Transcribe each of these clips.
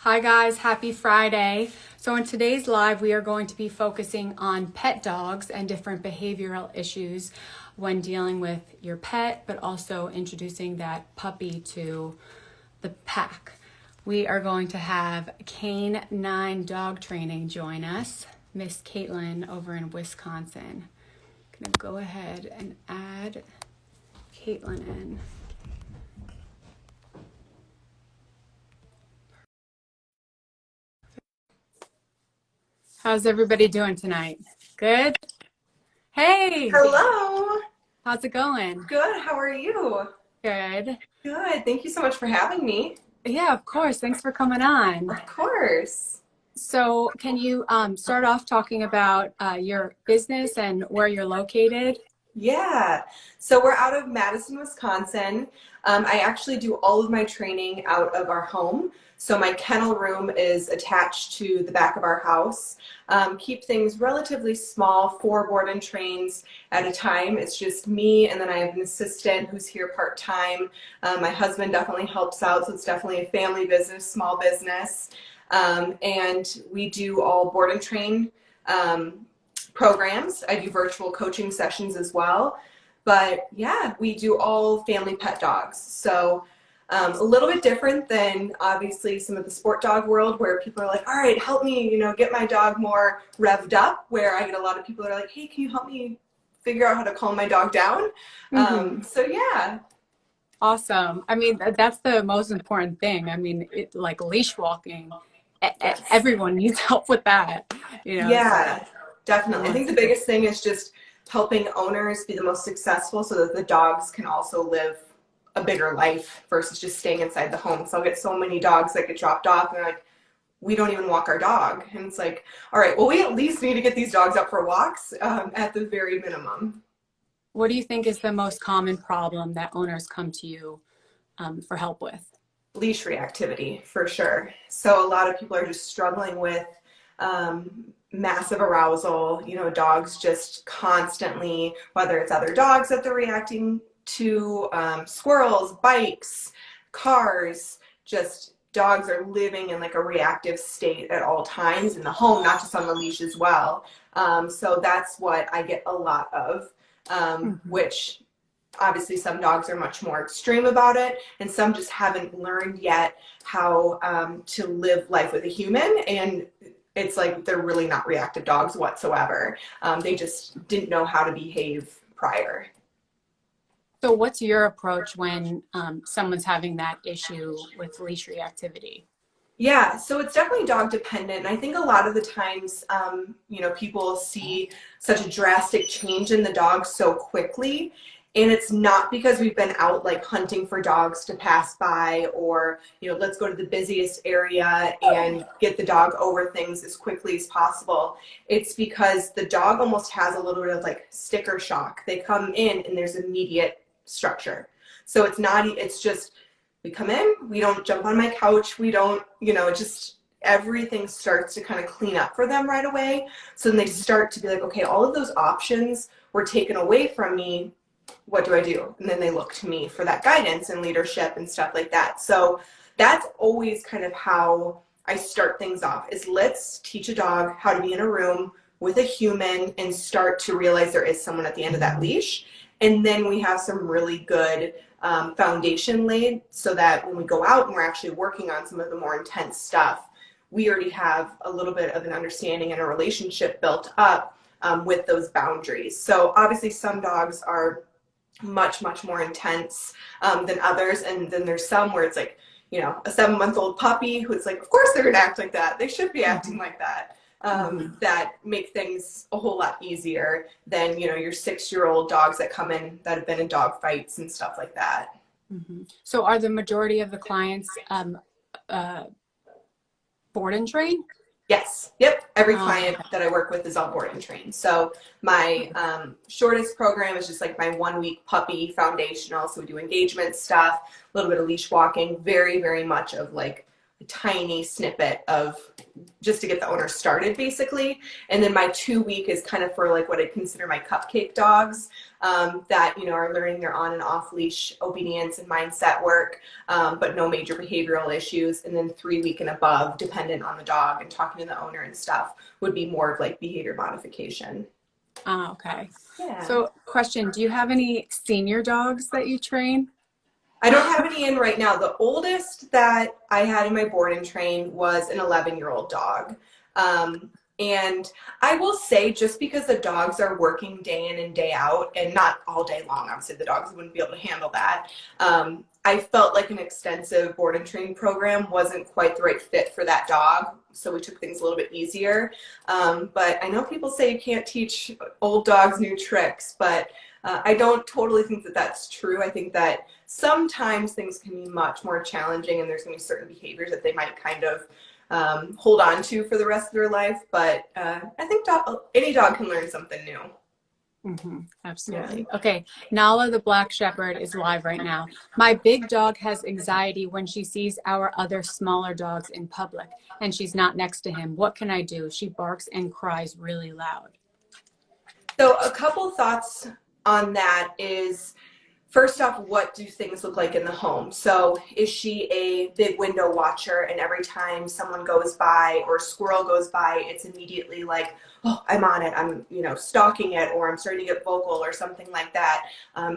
Hi guys, happy Friday. So in today's live, we are going to be focusing on pet dogs and different behavioral issues when dealing with your pet, but also introducing that puppy to the pack. We are going to have Canine Dog Training join us, Miss Kaitlin over in Wisconsin. I'm gonna go ahead and add Kaitlin in. How's everybody doing tonight? Good? Hey, Hello. how's it going? Good. How are you? Good. Good. Thank you so much for having me. Yeah, of course. Thanks for coming on. Of course. So, can you start off talking about your business and where you're located? Yeah. So we're out of Madison, Wisconsin. I actually do all of my training out of our home. So my kennel room is attached to the back of our house. Keep things relatively small, 4 board and trains at a time. It's just me, and then I have an assistant who's here part-time. My husband definitely helps out, so it's definitely a family business, small business. And we do all board and train programs. I do virtual coaching sessions as well. But yeah, we do all family pet dogs. So a little bit different than obviously some of the sport dog world where people are like, all right, help me, get my dog more revved up, where I get a lot of people that are like, hey, can you help me figure out how to calm my dog down? Mm-hmm. So yeah. Awesome. I mean, that's the most important thing. I mean, like leash walking, Yes. everyone needs help with that, so Yeah, definitely. I think the awesome. biggest thing is just helping owners be the most successful so that the dogs can also live a bigger life versus just staying inside the home. So I'll get so many dogs that get dropped off and they're like, we don't even walk our dog. And it's like, all right, well, we at least need to get these dogs up for walks at the very minimum. What do you think is the most common problem that owners come to you for help with? Leash reactivity for sure. So a lot of people are just struggling with massive arousal. Dogs just constantly, whether it's other dogs that they're reacting to, squirrels, bikes, cars, just dogs are living in like a reactive state at all times in the home, not just on the leash as well. So that's what I get a lot of, Mm-hmm. which obviously some dogs are much more extreme about it, and some just haven't learned yet how to live life with a human, and it's like they're really not reactive dogs whatsoever. They just didn't know how to behave prior. So what's your approach when someone's having that issue with leash reactivity? Yeah, so it's definitely dog dependent. And I think a lot of the times, people see such a drastic change in the dog so quickly. And it's not because we've been out like hunting for dogs to pass by or, let's go to the busiest area and get the dog over things as quickly as possible. It's because the dog almost has a little bit of like sticker shock. They come in and there's immediate structure. So it's just, we come in, we don't jump on my couch, we don't, just everything starts to kind of clean up for them right away. So then they start to be like, okay, all of those options were taken away from me. What do I do? And then they look to me for that guidance and leadership and stuff like that. So that's always kind of how I start things off is let's teach a dog how to be in a room with a human and start to realize there is someone at the end of that leash. And then we have some really good foundation laid so that when we go out and we're actually working on some of the more intense stuff, we already have a little bit of an understanding and a relationship built up with those boundaries. So obviously some dogs are much, much more intense than others. And then there's some where it's like, a 7-month-old puppy who's like, of course they're going to act like that. They should be acting like that. Mm-hmm. That make things a whole lot easier than, your 6-year-old dogs that come in that have been in dog fights and stuff like that. Mm-hmm. So are the majority of the clients uh, board and train? Yes. Yep. Every client Okay. that I work with is on board and trained. So my shortest program is just like my 1-week puppy foundational. So we do engagement stuff, a little bit of leash walking, very, very much of like tiny snippet of just to get the owner started basically. And then my 2 week is kind of for like what I consider my cupcake dogs, that, you know, are learning their on and off leash obedience and mindset work, but no major behavioral issues. And then 3 week and above, dependent on the dog and talking to the owner and stuff, would be more of like behavior modification. Okay. Yeah. So question, do you have any senior dogs that you train? I don't have any in right now. The oldest that I had in my board and train was an 11-year-old dog. And I will say, just because the dogs are working day in and day out, and not all day long, obviously the dogs wouldn't be able to handle that. I felt like an extensive board and train program wasn't quite the right fit for that dog. So we took things a little bit easier. But I know people say you can't teach old dogs new tricks, but I don't totally think that that's true. I think that sometimes things can be much more challenging and there's going to be certain behaviors that they might kind of hold on to for the rest of their life. But I think any dog can learn something new. Mm-hmm. Absolutely. Yeah. Okay. Nala, the Black Shepherd, is live right now. My big dog has anxiety when she sees our other smaller dogs in public and she's not next to him. What can I do? She barks and cries really loud. So a couple thoughts on that is, first off, what do things look like in the home? So is she a big window watcher and every time someone goes by or a squirrel goes by, it's immediately like, oh, I'm on it, I'm, you know, stalking it, or I'm starting to get vocal or something like that?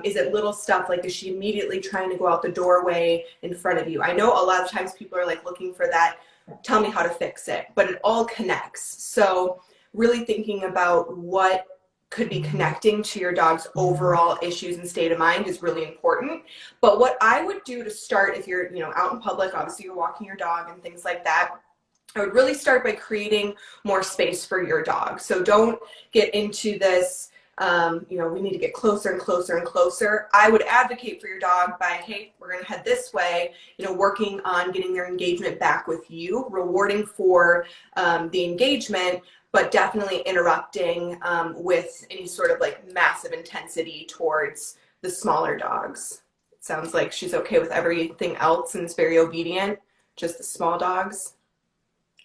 Is it little stuff like, is she immediately trying to go out the doorway in front of you? I know a lot of times people are like looking for that, tell me how to fix it, but it all connects. So really thinking about what could be connecting to your dog's overall issues and state of mind is really important. But what I would do to start, if you're, you know, out in public, obviously you're walking your dog and things like that, I would really start by creating more space for your dog. So don't get into this, you know, we need to get closer and closer and closer. I would advocate for your dog by, hey, we're going to head this way, you know, working on getting their engagement back with you, rewarding for the engagement, but definitely interrupting with any sort of like massive intensity towards the smaller dogs. It sounds like she's okay with everything else and is very obedient, just the small dogs.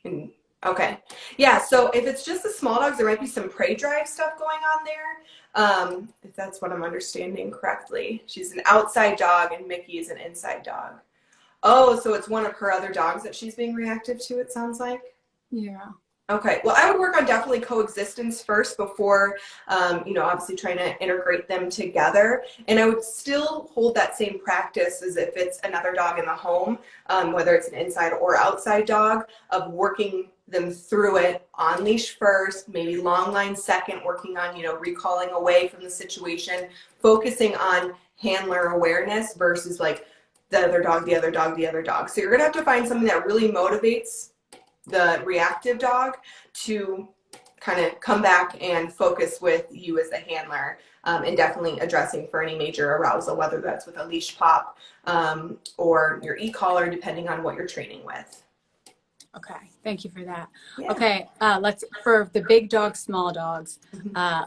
And okay. Yeah, so if it's just the small dogs, there might be some prey drive stuff going on there. If that's what I'm understanding correctly. She's an outside dog and Mickey is an inside dog. Oh, so it's one of her other dogs that she's being reactive to, it sounds like? Yeah. Okay, well, I would work on definitely coexistence first before, you know, obviously trying to integrate them together. And I would still hold that same practice as if it's another dog in the home, whether it's an inside or outside dog, of working them through it on leash first, maybe long line second, working on, you know, recalling away from the situation, focusing on handler awareness versus like the other dog, the other dog, the other dog. So you're gonna have to find something that really motivates the reactive dog to kind of come back and focus with you as the handler, and definitely addressing for any major arousal, whether that's with a leash pop or your e-collar, depending on what you're training with. Okay, thank you for that. Yeah. Okay, for the big dogs, small dogs,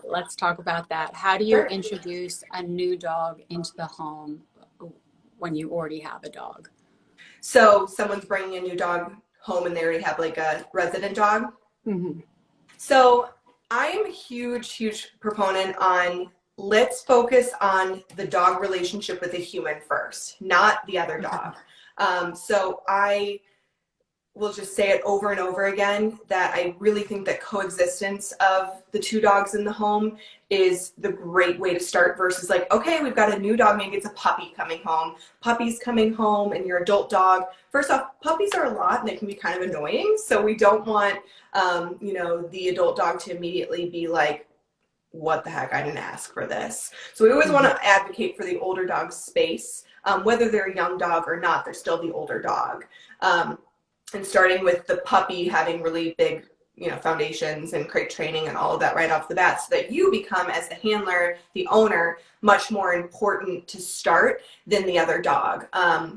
let's talk about that. How do you Sure. introduce a new dog into the home when you already have a dog? So someone's bringing a new dog home and they already have like a resident dog. Mm-hmm. So I'm a huge proponent on, let's focus on the dog relationship with the human first, not the other dog. So I will just say it over and over again that I really think that coexistence of the two dogs in the home is the great way to start versus like, okay, we've got a new dog, maybe it's a puppy coming home, puppy's coming home and your adult dog. First off, puppies are a lot and they can be kind of annoying. So we don't want, you know, the adult dog to immediately be like, what the heck, I didn't ask for this. So we always want to advocate for the older dog's space, whether they're a young dog or not, they're still the older dog. And starting with the puppy having really big, you know, foundations and crate training and all of that right off the bat, so that you become, as the handler, the owner, much more important to start than the other dog.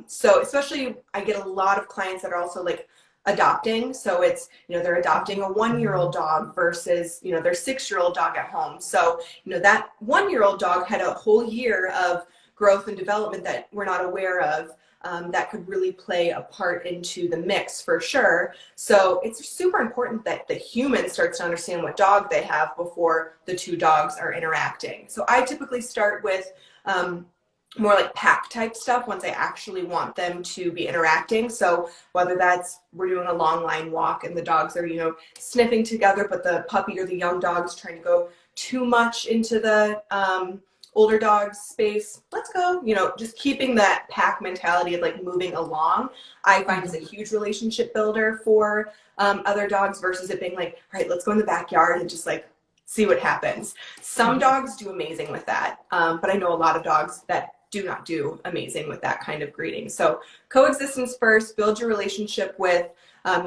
So especially I get a lot of clients that are also like adopting. So it's, you know, they're adopting a 1-year-old dog versus, you know, their 6-year-old dog at home. So, you know, that 1-year-old dog had a whole year of growth and development that we're not aware of. that could really play a part into the mix for sure. So it's super important that the human starts to understand what dog they have before the two dogs are interacting. So I typically start with more like pack type stuff once I actually want them to be interacting. So whether that's we're doing a long line walk and the dogs are, sniffing together, but the puppy or the young dog's trying to go too much into the older dog's space, let's go, just keeping that pack mentality of like moving along, I find is a huge relationship builder for other dogs versus it being like, all right, let's go in the backyard and just like see what happens. Some dogs do amazing with that, but I know a lot of dogs that do not do amazing with that kind of greeting. So coexistence first, build your relationship with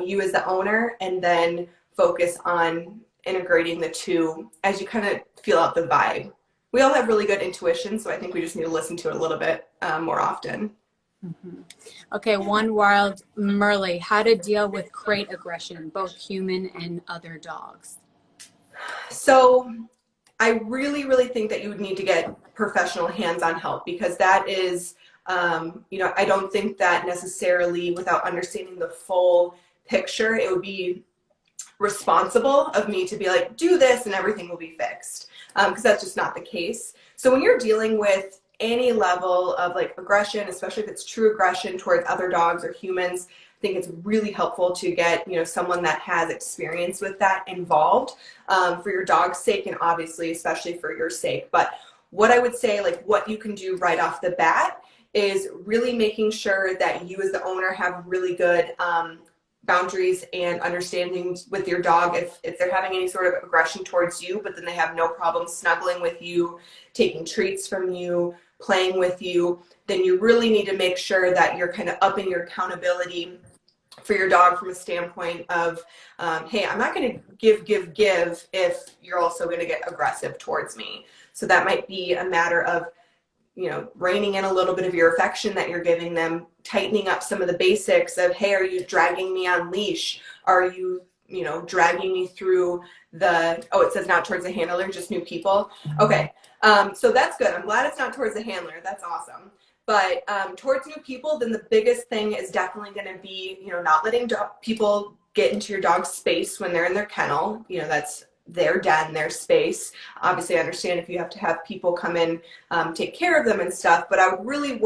you as the owner, and then focus on integrating the two as you kind of feel out the vibe. We all have really good intuition, so I think we just need to listen to it a little bit more often. Okay, One Wild Merle, how to deal with crate aggression, both human and other dogs. So I really, really think that you would need to get professional hands-on help, because that is, I don't think that necessarily without understanding the full picture, it would be responsible of me to be like, do this and everything will be fixed, because that's just not the case. So when you're dealing with any level of like aggression, especially if it's true aggression towards other dogs or humans, I think it's really helpful to get, someone that has experience with that involved, for your dog's sake, and obviously, especially for your sake. But what I would say, like what you can do right off the bat is really making sure that you as the owner have really good boundaries and understandings with your dog. If they're having any sort of aggression towards you, but then they have no problem snuggling with you, taking treats from you, playing with you, then you really need to make sure that you're kind of upping your accountability for your dog from a standpoint of, hey, I'm not going to give if you're also going to get aggressive towards me. So that might be a matter of, reining in a little bit of your affection that you're giving them, tightening up some of the basics of, hey, are you dragging me on leash? Are you, dragging me through it says not towards the handler, just new people. Okay. So that's good. I'm glad it's not towards the handler. That's awesome. But towards new people, then the biggest thing is definitely going to be, not letting people get into your dog's space when they're in their kennel. That's their den, their space. Obviously, I understand if you have to have people come in, take care of them and stuff, but I would really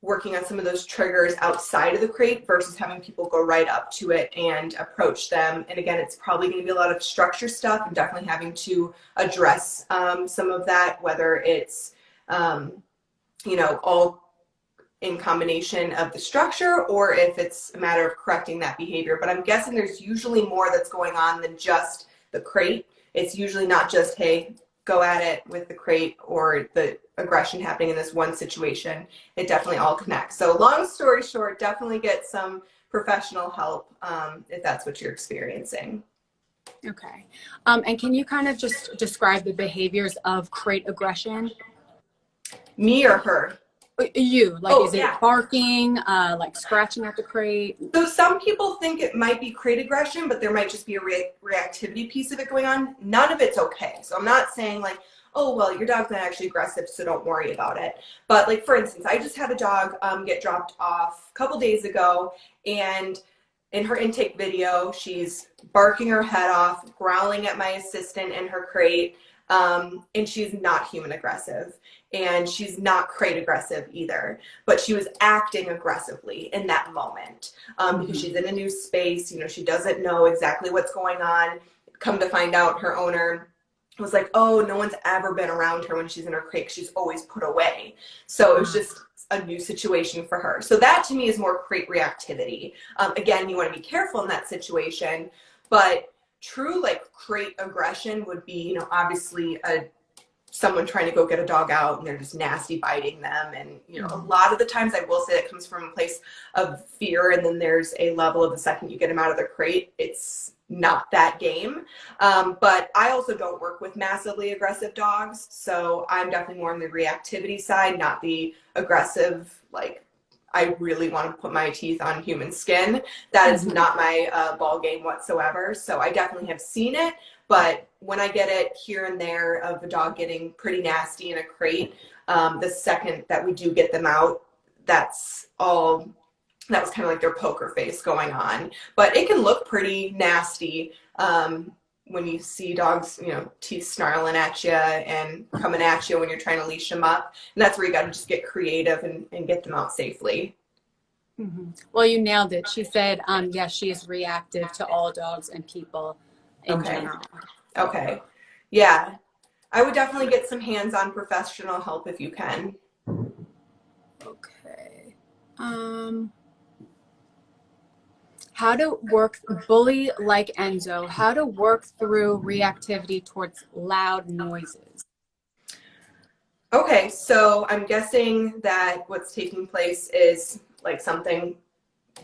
working on some of those triggers outside of the crate versus having people go right up to it and approach them. And again, it's probably going to be a lot of structure stuff, and definitely having to address some of that, whether it's, all in combination of the structure, or if it's a matter of correcting that behavior. But I'm guessing there's usually more that's going on than just the crate. It's usually not just, hey, go at it with the crate or the aggression happening in this one situation. It definitely all connects. So long story short, definitely get some professional help if that's what you're experiencing. Okay. And can you kind of just describe the behaviors of crate aggression? Me or her? You, like, is it barking, like scratching at the crate? So some people think it might be crate aggression, but there might just be a reactivity piece of it going on. None of it's okay. So I'm not saying like, oh, well, your dog's not actually aggressive, so don't worry about it. But like, for instance, I just had a dog get dropped off a couple days ago, and in her intake video, she's barking her head off, growling at my assistant in her crate, and she's not human aggressive. And she's not crate aggressive either, but she was acting aggressively in that moment because she's in a new space. She doesn't know exactly what's going on. Come to find out, her owner was like, oh, no one's ever been around her when she's in her crate. She's always put away. So it was just a new situation for her. So that to me is more crate reactivity. Again, you want to be careful in that situation, but true like crate aggression would be, obviously someone trying to go get a dog out and they're just nasty biting them. And, a lot of the times I will say it comes from a place of fear. And then there's a level of the second you get them out of the crate, it's not that game. But I also don't work with massively aggressive dogs. So I'm definitely more on the reactivity side, not the aggressive, like I really want to put my teeth on human skin. That is not my ball game whatsoever. So I definitely have seen it. But when I get it here and there of a dog getting pretty nasty in a crate, the second that we do get them out, that's all, that was kind of like their poker face going on. But it can look pretty nasty when you see dogs, teeth snarling at you and coming at you when you're trying to leash them up. And that's where you got to just get creative and get them out safely. Mm-hmm. Well, you nailed it. She said, yes, she is reactive to all dogs and people in general. Okay. Yeah. I would definitely get some hands-on professional help if you can. Okay. How to work, bully like Enzo, how to work through reactivity towards loud noises. Okay, so I'm guessing that what's taking place is like something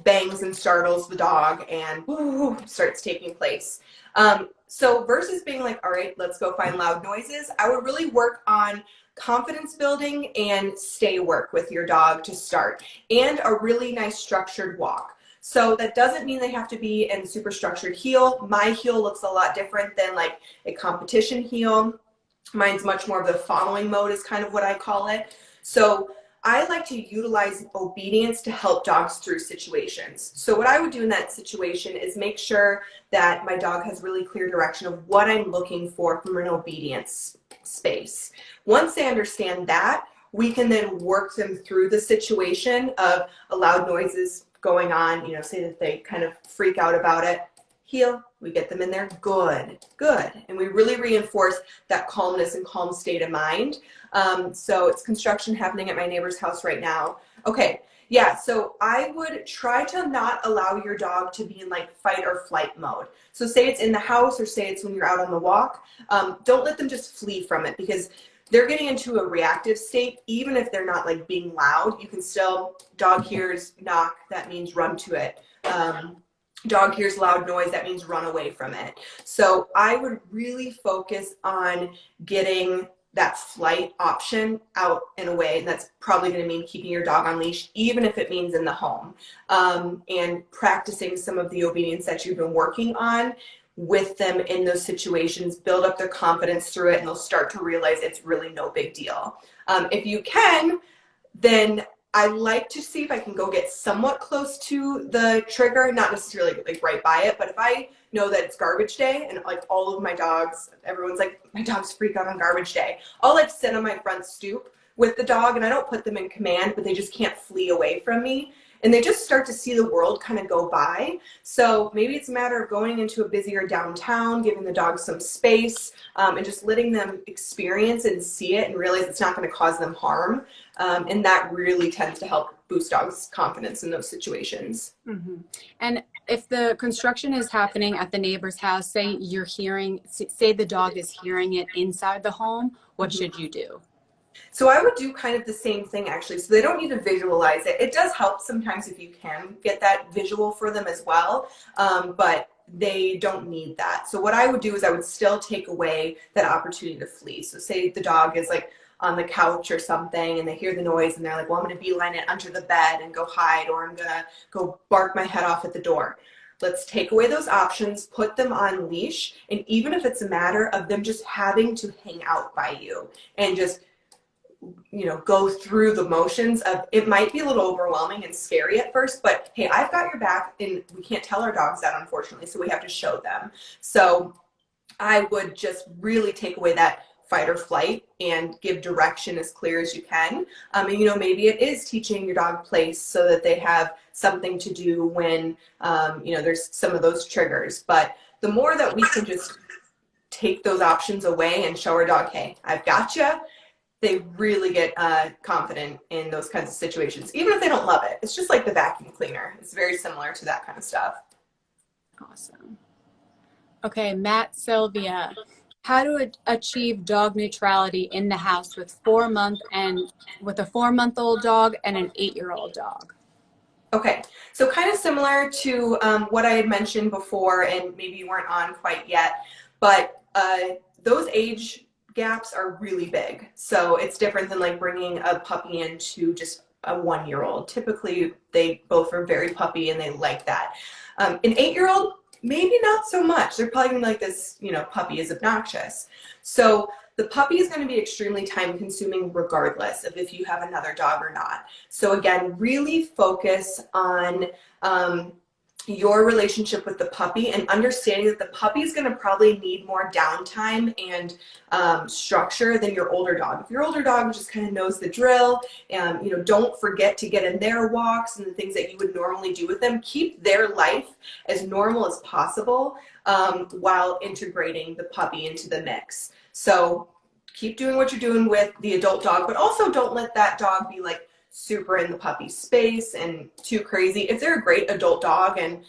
bangs and startles the dog and woo, starts taking place. So versus being like, all right, let's go find loud noises, I would really work on confidence building and stay work with your dog to start, and a really nice structured walk. So that doesn't mean they have to be in super structured heel. My heel looks a lot different than like a competition heel. Mine's much more of the following mode is kind of what I call it. So I like to utilize obedience to help dogs through situations. So what I would do in that situation is make sure that my dog has really clear direction of what I'm looking for from an obedience space. Once they understand that, we can then work them through the situation of loud noises going on, say that they kind of freak out about it. Heel, we get them in there, good. And we really reinforce that calmness and calm state of mind. So it's construction happening at my neighbor's house right now. Okay, yeah, so I would try to not allow your dog to be in like fight or flight mode. So say it's in the house or say it's when you're out on the walk. Don't let them just flee from it, because they're getting into a reactive state. Even if they're not like being loud, you can still, dog hears knock, that means run to it. Dog hears loud noise, that means run away from it. So I would really focus on getting that flight option out and away. And that's probably going to mean keeping your dog on leash, even if it means in the home, and practicing some of the obedience that you've been working on with them in those situations, build up their confidence through it, and they'll start to realize it's really no big deal. If you can, then I like to see if I can go get somewhat close to the trigger, not necessarily like right by it, but if I know that it's garbage day and like all of my dogs, everyone's like, my dogs freak out on garbage day, I'll like sit on my front stoop with the dog, and I don't put them in command, but they just can't flee away from me. And they just start to see the world kind of go by. So maybe it's a matter of going into a busier downtown, giving the dog some space, and just letting them experience and see it and realize it's not going to cause them harm. And that really tends to help boost dogs' confidence in those situations. Mm-hmm. And if the construction is happening at the neighbor's house, say the dog is hearing it inside the home, what should you do? So I would do kind of the same thing, actually. So they don't need to visualize it. It does help sometimes if you can get that visual for them as well, but they don't need that. So what I would do is I would still take away that opportunity to flee. So say the dog is like on the couch or something and they hear the noise and they're like, well, I'm going to beeline it under the bed and go hide, or I'm going to go bark my head off at the door. Let's take away those options, put them on leash, and even if it's a matter of them just having to hang out by you and just go through the motions of, it might be a little overwhelming and scary at first, but hey, I've got your back, and we can't tell our dogs that, unfortunately, so we have to show them. So I would just really take away that fight or flight and give direction as clear as you can. And maybe it is teaching your dog place so that they have something to do when there's some of those triggers. But the more that we can just take those options away and show our dog, hey, I've got you, they really get confident in those kinds of situations, even if they don't love it. It's just like the vacuum cleaner. It's very similar to that kind of stuff. Awesome. Okay, Matt Sylvia, how to achieve dog neutrality in the house with a 4-month-old dog and an 8-year-old dog? Okay, so kind of similar to what I had mentioned before, and maybe you weren't on quite yet, but those age gaps are really big. So it's different than like bringing a puppy into just a 1-year-old. Typically, they both are very puppy and they like that. An 8-year-old, maybe not so much. They're probably gonna be like, this, puppy is obnoxious. So the puppy is going to be extremely time consuming regardless of if you have another dog or not. So again, really focus on your relationship with the puppy and understanding that the puppy is going to probably need more downtime and structure than your older dog. If your older dog just kind of knows the drill, don't forget to get in their walks and the things that you would normally do with them. Keep their life as normal as possible while integrating the puppy into the mix. So keep doing what you're doing with the adult dog, but also don't let that dog be like super in the puppy space and too crazy. If they're a great adult dog and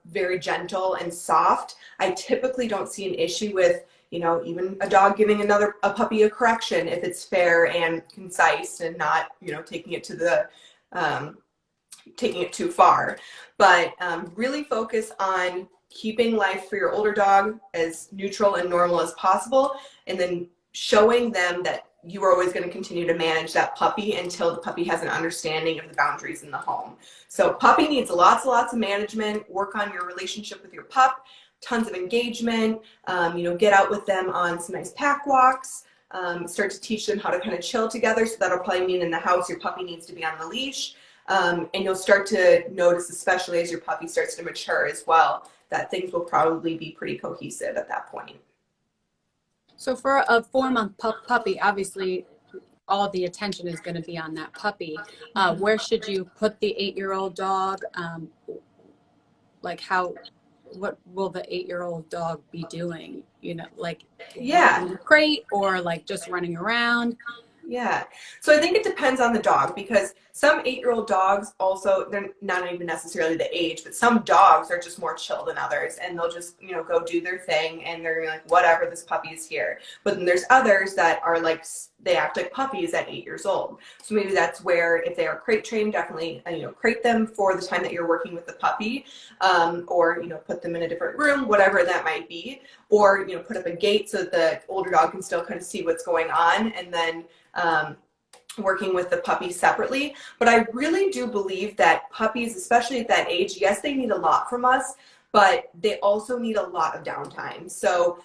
very gentle and soft, I typically don't see an issue with, even a dog giving a puppy a correction if it's fair and concise and not, taking it to the taking it too far. But really focus on keeping life for your older dog as neutral and normal as possible, and then showing them that you are always going to continue to manage that puppy until the puppy has an understanding of the boundaries in the home. So puppy needs lots and lots of management. Work on your relationship with your pup, tons of engagement, get out with them on some nice pack walks, start to teach them how to kind of chill together. So that'll probably mean in the house your puppy needs to be on the leash. And you'll start to notice, especially as your puppy starts to mature as well, that things will probably be pretty cohesive at that point. So for a 4-month puppy, obviously all the attention is going to be on that puppy. Where should you put the 8-year-old dog? What will the 8-year-old dog be doing? In the crate or like just running around? Yeah. So I think it depends on the dog, because some 8-year-old dogs also, they're not even necessarily the age, but some dogs are just more chill than others, and they'll just, go do their thing and they're like, whatever, this puppy is here. But then there's others that are like, they act like puppies at 8 years old. So maybe that's where, if they are crate trained, definitely, crate them for the time that you're working with the puppy, or, put them in a different room, whatever that might be, or, put up a gate so that the older dog can still kind of see what's going on, and then working with the puppy separately. But I really do believe that puppies, especially at that age, yes, they need a lot from us, but they also need a lot of downtime. So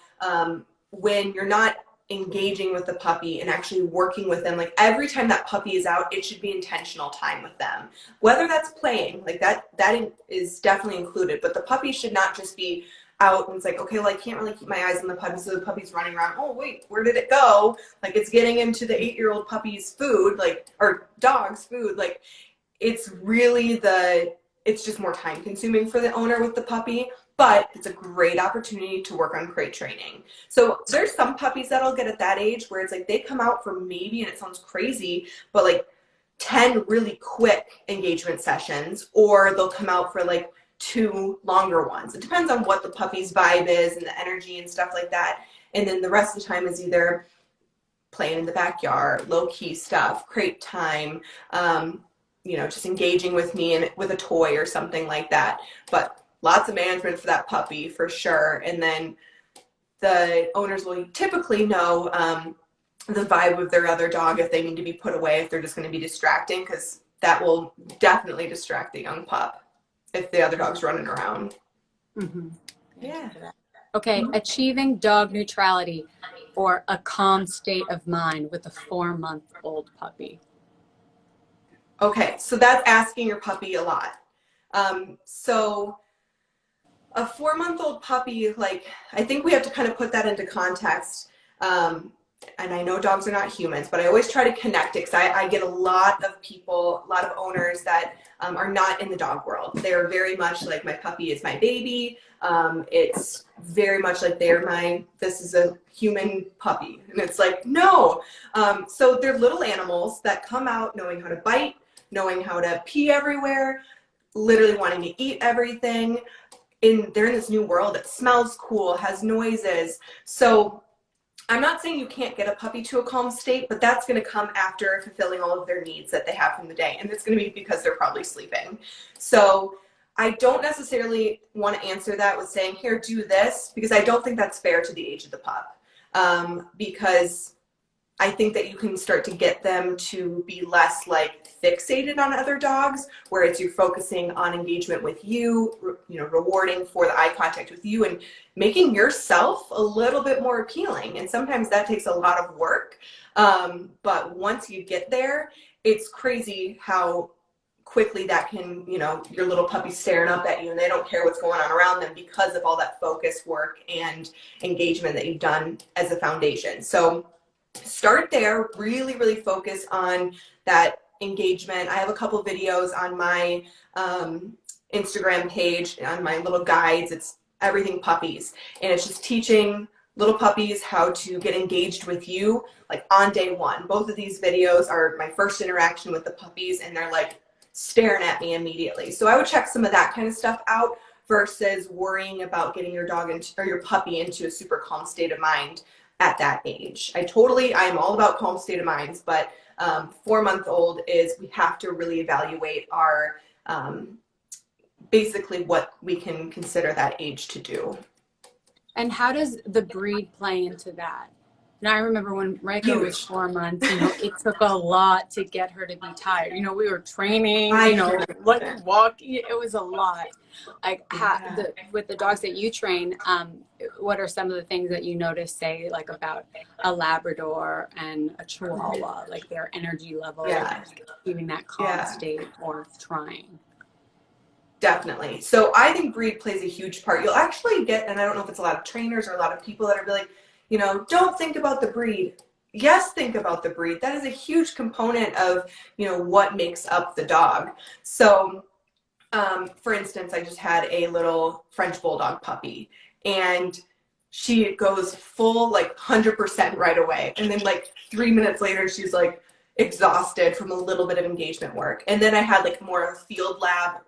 when you're not engaging with the puppy and actually working with them, like every time that puppy is out, it should be intentional time with them. Whether that's playing, like that is definitely included, but the puppy should not just be out and it's like, okay, well, I can't really keep my eyes on the puppy, so the puppy's running around. Oh, wait, where did it go? Like, it's getting into the 8-year-old puppy's food, or dog's food. It's really it's just more time consuming for the owner with the puppy, but it's a great opportunity to work on crate training. So there's some puppies that'll get at that age where it's like they come out for maybe, and it sounds crazy, but like 10 really quick engagement sessions, or they'll come out for like 2 longer ones. It depends on what the puppy's vibe is and the energy and stuff like that. And then the rest of the time is either playing in the backyard, low-key stuff, crate time, just engaging with me and with a toy or something like that. But lots of management for that puppy for sure. And then the owners will typically know the vibe of their other dog, if they need to be put away, if they're just going to be distracting, because that will definitely distract the young pup if the other dog's running around. Mm-hmm. Yeah. Okay, achieving dog neutrality or a calm state of mind with a 4-month-old puppy. Okay, so that's asking your puppy a lot. So a 4-month-old puppy, I think we have to kind of put that into context. And I know dogs are not humans, but I always try to connect it, because I get a lot of people, a lot of owners that are not in the dog world. They're very much like, my puppy is my baby. It's very much like this is a human puppy. And it's like, no. So they're little animals that come out knowing how to bite, knowing how to pee everywhere, literally wanting to eat everything. They're in this new world that smells cool, has noises. So I'm not saying you can't get a puppy to a calm state, but that's going to come after fulfilling all of their needs that they have from the day. And it's going to be because they're probably sleeping. So I don't necessarily want to answer that with saying, here, do this, because I don't think that's fair to the age of the pup. Because I think that you can start to get them to be less like fixated on other dogs, where it's you're focusing on engagement with you, rewarding for the eye contact with you and making yourself a little bit more appealing. And sometimes that takes a lot of work. But once you get there, it's crazy how quickly that can, your little puppy staring up at you and they don't care what's going on around them because of all that focus work and engagement that you've done as a foundation. So start there, really, really focus on that engagement. I have a couple videos on my Instagram page, on my little guides. It's everything puppies. And it's just teaching little puppies how to get engaged with you, like on day one. Both of these videos are my first interaction with the puppies, and they're like staring at me immediately. So I would check some of that kind of stuff out versus worrying about getting your dog into, or your puppy into a super calm state of mind at that age. I'm all about calm state of minds, but 4-month-old is, we have to really evaluate our, basically what we can consider that age to do. And how does the breed play into that? And I remember when Reiko was 4 months, it took a lot to get her to be tired. We were training, walking. It was a lot. Like with the dogs that you train, what are some of the things that you notice, say, like about a Labrador and a Chihuahua, like their energy level, keeping that calm state or trying? Definitely. So I think breed plays a huge part. You'll actually get, and I don't know if it's a lot of trainers or a lot of people that are like, don't think about the breed. Yes, think about the breed. That is a huge component of, what makes up the dog. So, for instance, I just had a little French Bulldog puppy, and she goes full, like 100% right away. And then like 3 minutes later, she's like exhausted from a little bit of engagement work. And then I had like more of a field lab,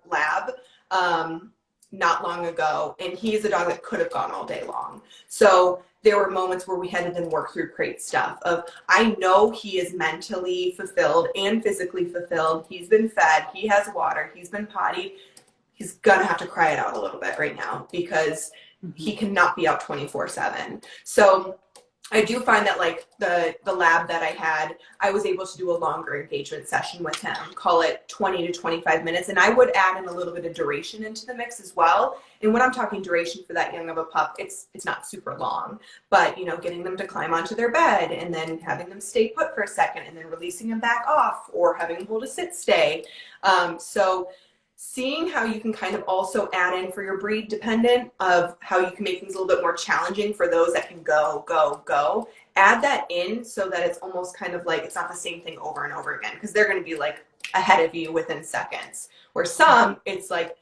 not long ago, and he's a dog that could have gone all day long. So there were moments where we had to then work through crate stuff of, I know he is mentally fulfilled and physically fulfilled. He's been fed, he has water, he's been pottied. He's gonna have to cry it out a little bit right now because he cannot be out 24/7. So I do find that like the lab that I had, I was able to do a longer engagement session with him, call it 20 to 25 minutes. And I would add in a little bit of duration into the mix as well. And when I'm talking duration for that young of a pup, it's not super long, but getting them to climb onto their bed and then having them stay put for a second and then releasing them back off, or having them hold a sit stay. So seeing how you can kind of also add in for your breed, dependent of how you can make things a little bit more challenging for those that can go, add that in so that it's almost kind of like, it's not the same thing over and over again, because they're going to be like ahead of you within seconds. Where some, it's like,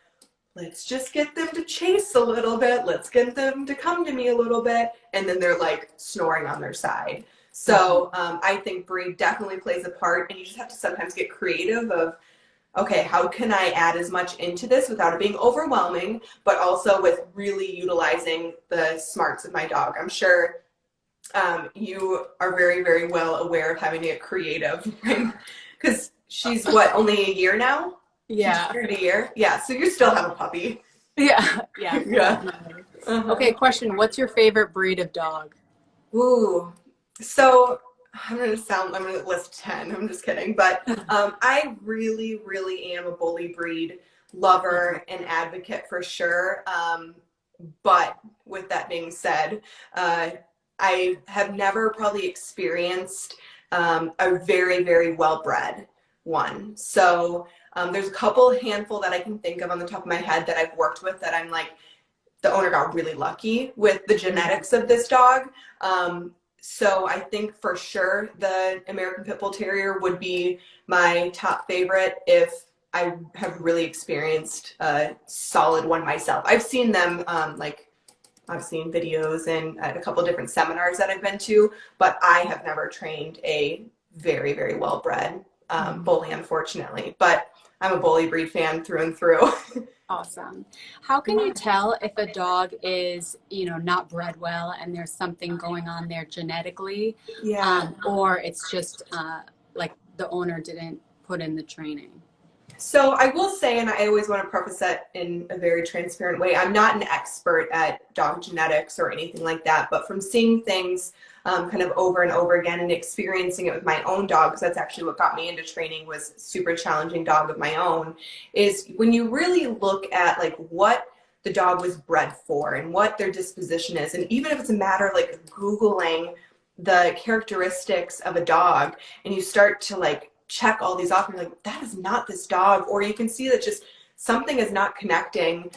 let's just get them to chase a little bit. Let's get them to come to me a little bit. And then they're like snoring on their side. So I think breed definitely plays a part, and you just have to sometimes get creative of, okay, how can I add as much into this without it being overwhelming, but also with really utilizing the smarts of my dog. I'm sure you are very, very well aware of having to get creative, right? Because she's only a year now? Yeah. She turned a year? Yeah, so you still have a puppy. Yeah. Uh-huh. Okay, question. What's your favorite breed of dog? Ooh, so I'm gonna list 10. I'm just kidding. But I really, really am a bully breed lover and advocate for sure. But with that being said, I have never probably experienced a very, very well-bred one. So there's a handful that I can think of on the top of my head that I've worked with that I'm like, the owner got really lucky with the genetics of this dog. So I think for sure the American Pit Bull Terrier would be my top favorite if I have really experienced a solid one myself. I've seen them, I've seen videos and at a couple different seminars that I've been to, but I have never trained a very, very well-bred bully, unfortunately. But I'm a bully breed fan through and through. Awesome. How can you tell if a dog is, not bred well and there's something going on there genetically? Yeah. Or it's just like the owner didn't put in the training? So I will say, and I always want to preface that in a very transparent way, I'm not an expert at dog genetics or anything like that, but from seeing things kind of over and over again and experiencing it with my own dog, because that's actually what got me into training, was super challenging dog of my own, is when you really look at like what the dog was bred for and what their disposition is, and even if it's a matter of like Googling the characteristics of a dog and you start to like check all these off and you're like, that is not this dog, or you can see that just something is not connecting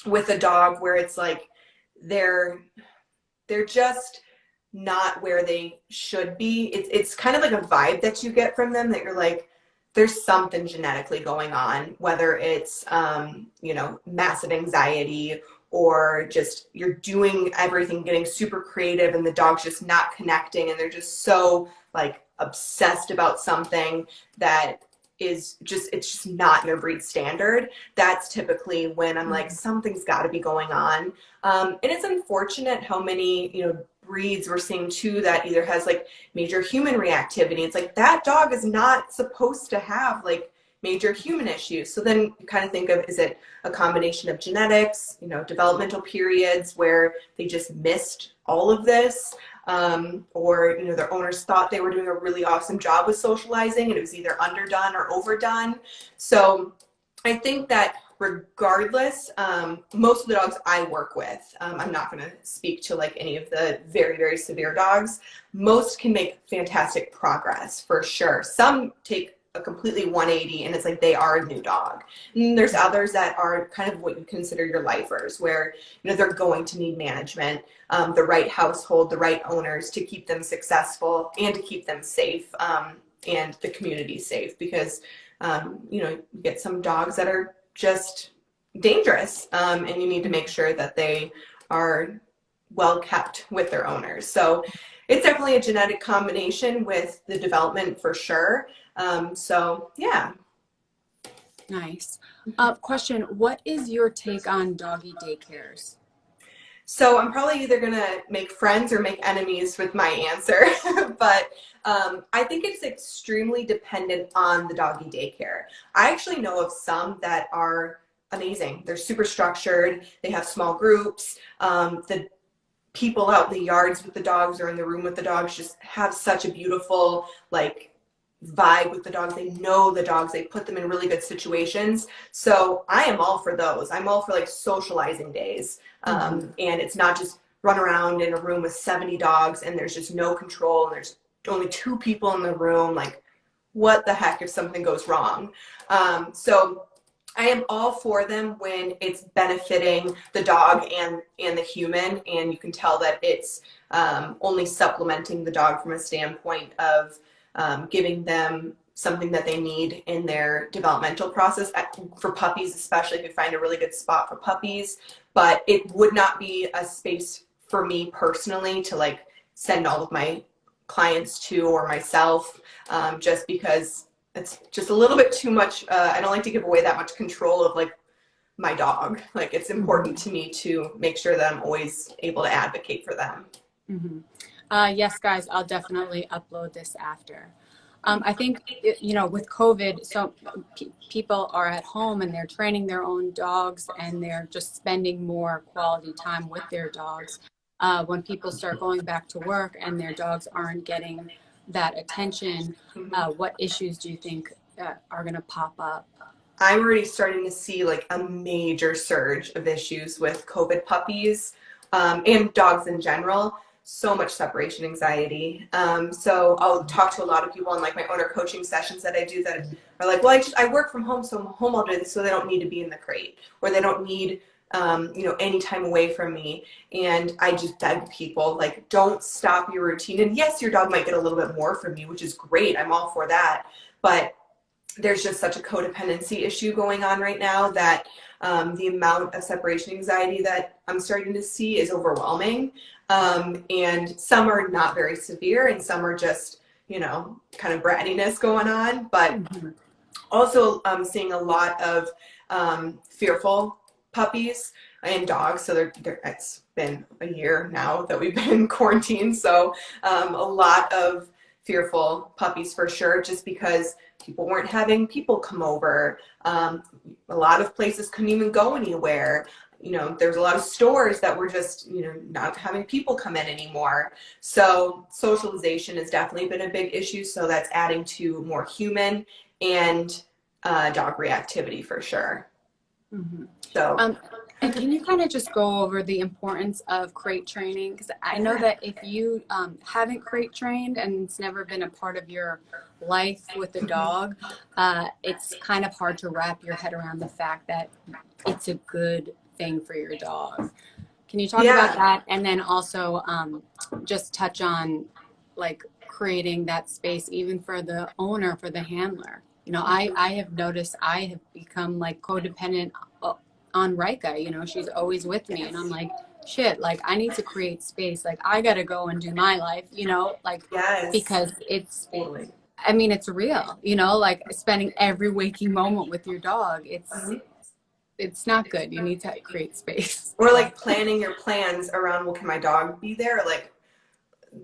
with a dog, where it's like they're just not where they should be. It's kind of like a vibe that you get from them, that you're like, there's something genetically going on, whether it's you know, massive anxiety, or just you're doing everything, getting super creative, and the dog's just not connecting, and they're just so like obsessed about something that is just, it's just not in their breed standard. That's typically when I'm like, something's got to be going on. And it's unfortunate how many, you know, breeds we're seeing too that either has like major human reactivity. It's like, that dog is not supposed to have like major human issues. So then you kind of think of, is it a combination of genetics, you know, developmental periods where they just missed all of this, or, you know, their owners thought they were doing a really awesome job with socializing and it was either underdone or overdone. So I think that regardless, most of the dogs I work with, I'm not going to speak to like any of the very, very severe dogs. Most can make fantastic progress for sure. Some take a completely 180 and it's like they are a new dog. And there's others that are kind of what you consider your lifers, where, you know, they're going to need management, the right household, the right owners to keep them successful and to keep them safe, and the community safe, because you know, you get some dogs that are just dangerous, and you need to make sure that they are well kept with their owners. So it's definitely a genetic combination with the development for sure. So yeah. Nice. Question, what is your take on doggy daycares? So I'm probably either gonna make friends or make enemies with my answer, but I think it's extremely dependent on the doggy daycare. I actually know of some that are amazing. They're super structured. They have small groups. The people out in the yards with the dogs or in the room with the dogs just have such a beautiful like vibe with the dogs. They know the dogs. They put them in really good situations. So I am all for those. I'm all for like socializing days. And it's not just run around in a room with 70 dogs and there's just no control and there's only 2 people in the room. Like, what the heck if something goes wrong? So I am all for them when it's benefiting the dog and the human, and you can tell that it's only supplementing the dog from a standpoint of giving them something that they need in their developmental process. For puppies especially, if you find a really good spot for puppies, but it would not be a space for me personally to like send all of my clients to, or myself, just because it's just a little bit too much. I don't like to give away that much control of like my dog. Like, it's important to me to make sure that I'm always able to advocate for them. Yes, guys, I'll definitely upload this after. I think, you know, with COVID, so people are at home and they're training their own dogs and they're just spending more quality time with their dogs. When people start going back to work and their dogs aren't getting that attention, what issues do you think are going to pop up? I'm already starting to see like a major surge of issues with COVID puppies, and dogs in general. So much separation anxiety. So I'll talk to a lot of people in like my owner coaching sessions that I do that are like, well, I work from home, so I'm home all day, so they don't need to be in the crate, or they don't need you know, any time away from me. And I just beg people, like, don't stop your routine. And yes, your dog might get a little bit more from you, which is great. I'm all for that. But there's just such a codependency issue going on right now that the amount of separation anxiety that I'm starting to see is overwhelming. And some are not very severe and some are just, you know, kind of brattiness going on. But also seeing a lot of fearful puppies and dogs. So it's been a year now that we've been quarantined. So a lot of fearful puppies for sure, just because people weren't having people come over. A lot of places couldn't even go anywhere. You know, there's a lot of stores that were just, you know, not having people come in anymore. So socialization has definitely been a big issue. So that's adding to more human and dog reactivity for sure. Mm-hmm. So And can you kind of just go over the importance of crate training? Because I know that if you haven't crate trained and it's never been a part of your life with a dog, it's kind of hard to wrap your head around the fact that it's a good thing for your dog. Can you talk about that? And then also just touch on like creating that space even for the owner, for the handler. You know, I have noticed I have become like codependent on Rika. You know, she's always with me and I'm like, shit, like I need to create space. Like I got to go and do my life, you know, like because it's, totally. I mean, it's real, you know, like spending every waking moment with your dog. It's not good. You need to create space. Or like planning your plans around, well, can my dog be there? Like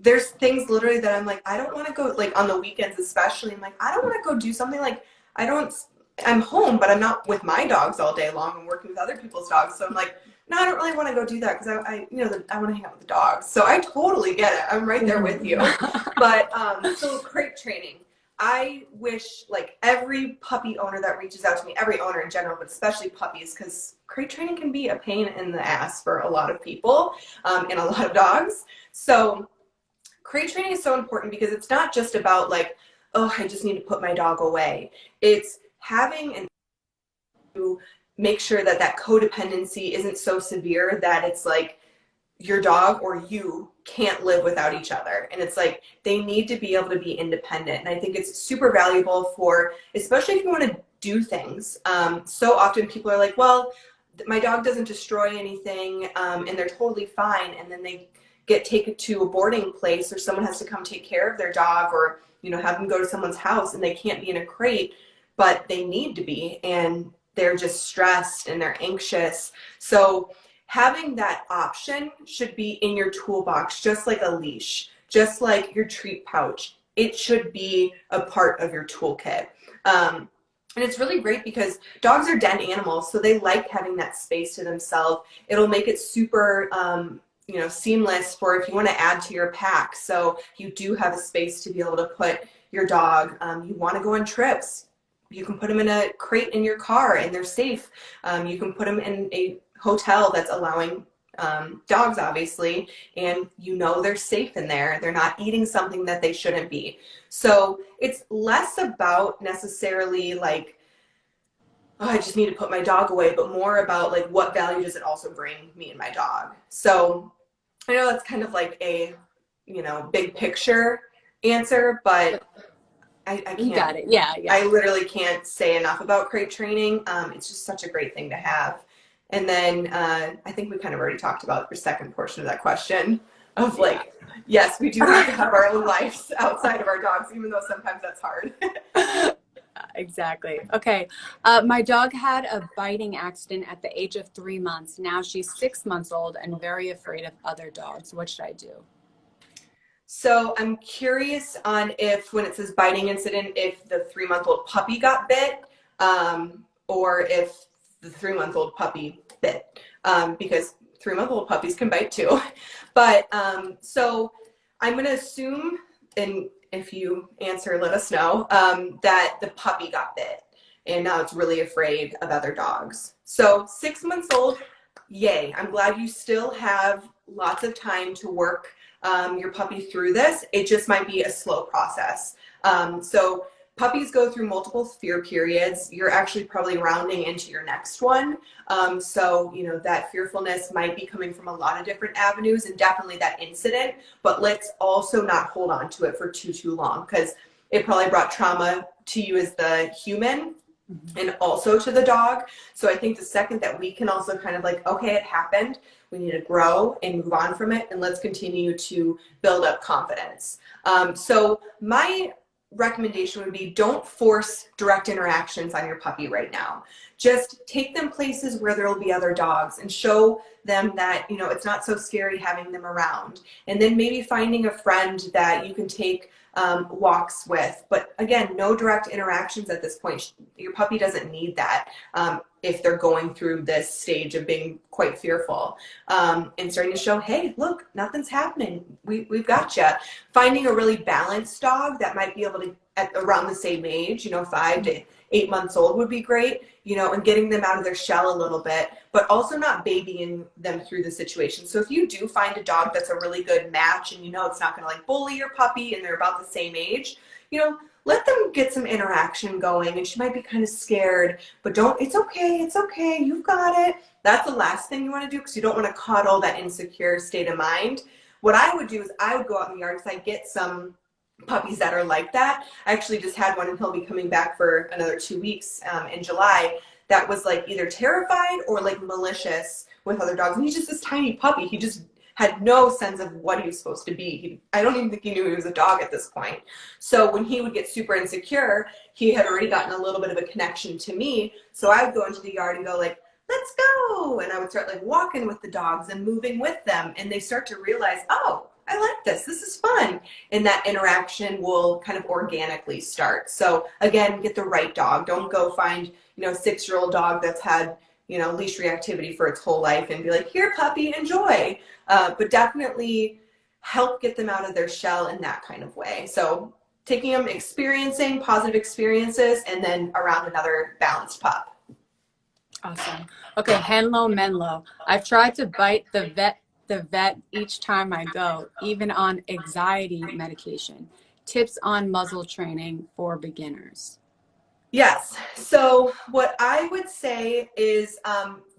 there's things literally that I'm like, I don't want to go, like on the weekends especially, I'm like, I don't want to go do something. Like I'm home, but I'm not with my dogs all day long. I'm working with other people's dogs. So I'm like, no, I don't really want to go do that because I you know, I want to hang out with the dogs. So I totally get it. I'm right there with you. But so crate training. I wish like every puppy owner that reaches out to me, every owner in general, but especially puppies, because crate training can be a pain in the ass for a lot of people and a lot of dogs. So crate training is so important because it's not just about like, oh, I just need to put my dog away. It's having and to make sure that that codependency isn't so severe that it's like your dog or you can't live without each other. And it's like they need to be able to be independent. And I think it's super valuable for, especially if you want to do things. So often people are like, well, my dog doesn't destroy anything and they're totally fine. And then they get taken to a boarding place or someone has to come take care of their dog or, you know, have them go to someone's house and they can't be in a crate, but they need to be. And they're just stressed and they're anxious. So having that option should be in your toolbox, just like a leash, just like your treat pouch. It should be a part of your toolkit. And it's really great because dogs are den animals, so they like having that space to themselves. It'll make it super, you know, seamless for if you want to add to your pack. So you do have a space to be able to put your dog. You want to go on trips. You can put them in a crate in your car and they're safe. You can put them in a hotel that's allowing dogs, obviously, and you know they're safe in there. They're not eating something that they shouldn't be. So it's less about necessarily like, oh, I just need to put my dog away, but more about like what value does it also bring me and my dog. So I know that's kind of like a, you know, big picture answer, but I can't. You got it. Yeah. I literally can't say enough about crate training. It's just such a great thing to have. And then I think we kind of already talked about the second portion of that question of like, yes, we do have to have our own lives outside of our dogs, even though sometimes that's hard. Exactly. Okay. My dog had a biting accident at the age of 3 months. Now she's 6 months old and very afraid of other dogs. What should I do? So I'm curious on if, when it says biting incident, if the 3-month-old puppy got bit or if the 3-month-old puppy bit, because 3-month-old puppies can bite too. But so I'm going to assume, and if you answer, let us know, that the puppy got bit and now it's really afraid of other dogs. So 6 months old, yay. I'm glad you still have lots of time to work your puppy through this. It just might be a slow process. So puppies go through multiple fear periods. You're actually probably rounding into your next one. So, you know, that fearfulness might be coming from a lot of different avenues and definitely that incident, but let's also not hold on to it for too long because it probably brought trauma to you as the human and also to the dog. So I think the second that we can also kind of like, okay, it happened, we need to grow and move on from it and let's continue to build up confidence. So my recommendation would be don't force direct interactions on your puppy right now. Just take them places where there will be other dogs and show them that, you know, it's not so scary having them around. And then maybe finding a friend that you can take walks with. But again, no direct interactions at this point. Your puppy doesn't need that if they're going through this stage of being quite fearful and starting to show, hey, look, nothing's happening. We've got you. Finding a really balanced dog that might be able to, at around the same age, 5 to 8 months old would be great, and getting them out of their shell a little bit, but also not babying them through the situation. So if you do find a dog that's a really good match and it's not going to like bully your puppy and they're about the same age, let them get some interaction going. And she might be kind of scared, but it's okay, you've got it. That's the last thing you want to do, because you don't want to coddle that insecure state of mind. What I would do is I would go out in the yard, because I get some puppies that are like that. I actually just had one, and he'll be coming back for another 2 weeks in July, that was like either terrified or like malicious with other dogs. And he's just this tiny puppy. He just had no sense of what he was supposed to be. I don't even think he knew he was a dog at this point. So when he would get super insecure, he had already gotten a little bit of a connection to me. So I would go into the yard and go like, let's go. And I would start like walking with the dogs and moving with them. And they start to realize, oh, I like this. This is fun. And that interaction will kind of organically start. So again, get the right dog. Don't go find, a 6-year-old dog that's had, leash reactivity for its whole life and be like, here, puppy, enjoy. But definitely help get them out of their shell in that kind of way. So taking them, experiencing positive experiences, and then around another balanced pup. Awesome. Okay, Henlo Menlo. I've tried to bite the vet each time I go, even on anxiety medication. Tips on muzzle training for beginners. Yes. So what I would say is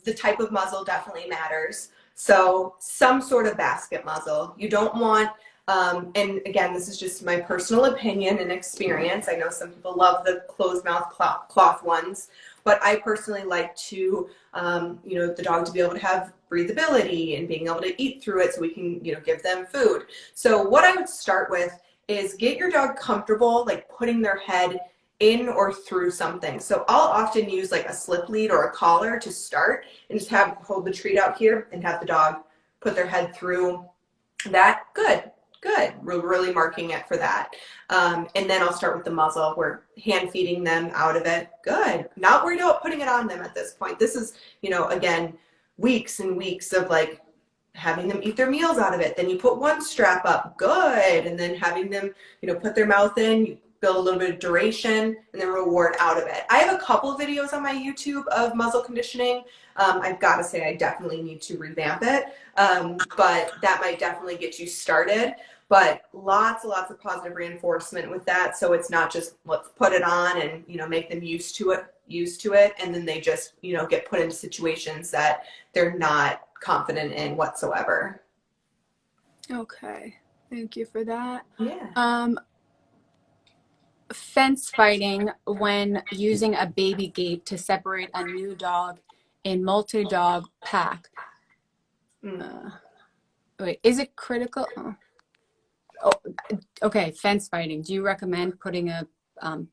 the type of muzzle definitely matters. So some sort of basket muzzle. You don't want, and again, this is just my personal opinion and experience. I know some people love the closed mouth cloth ones, but I personally like to, the dog to be able to have breathability and being able to eat through it so we can, give them food. So what I would start with is get your dog comfortable, like putting their head in or through something. So I'll often use like a slip lead or a collar to start, and just hold the treat out here and have the dog put their head through that. Good. We're really marking it for that. And then I'll start with the muzzle. We're hand feeding them out of it. Good. Not worried about putting it on them at this point. This is, again, weeks and weeks of like having them eat their meals out of it. Then you put one strap up. Good. And then having them, put their mouth in, you build a little bit of duration, and then reward out of it. I have a couple videos on my YouTube of muzzle conditioning. I've got to say I definitely need to revamp it, but that might definitely get you started. But lots and lots of positive reinforcement with that, so it's not just let's put it on and make them used to it, and then they just get put into situations that they're not confident in whatsoever. Okay, thank you for that. Yeah. Fence fighting when using a baby gate to separate a new dog in multi-dog pack. Wait, is it critical? Oh, okay, fence fighting. Do you recommend putting a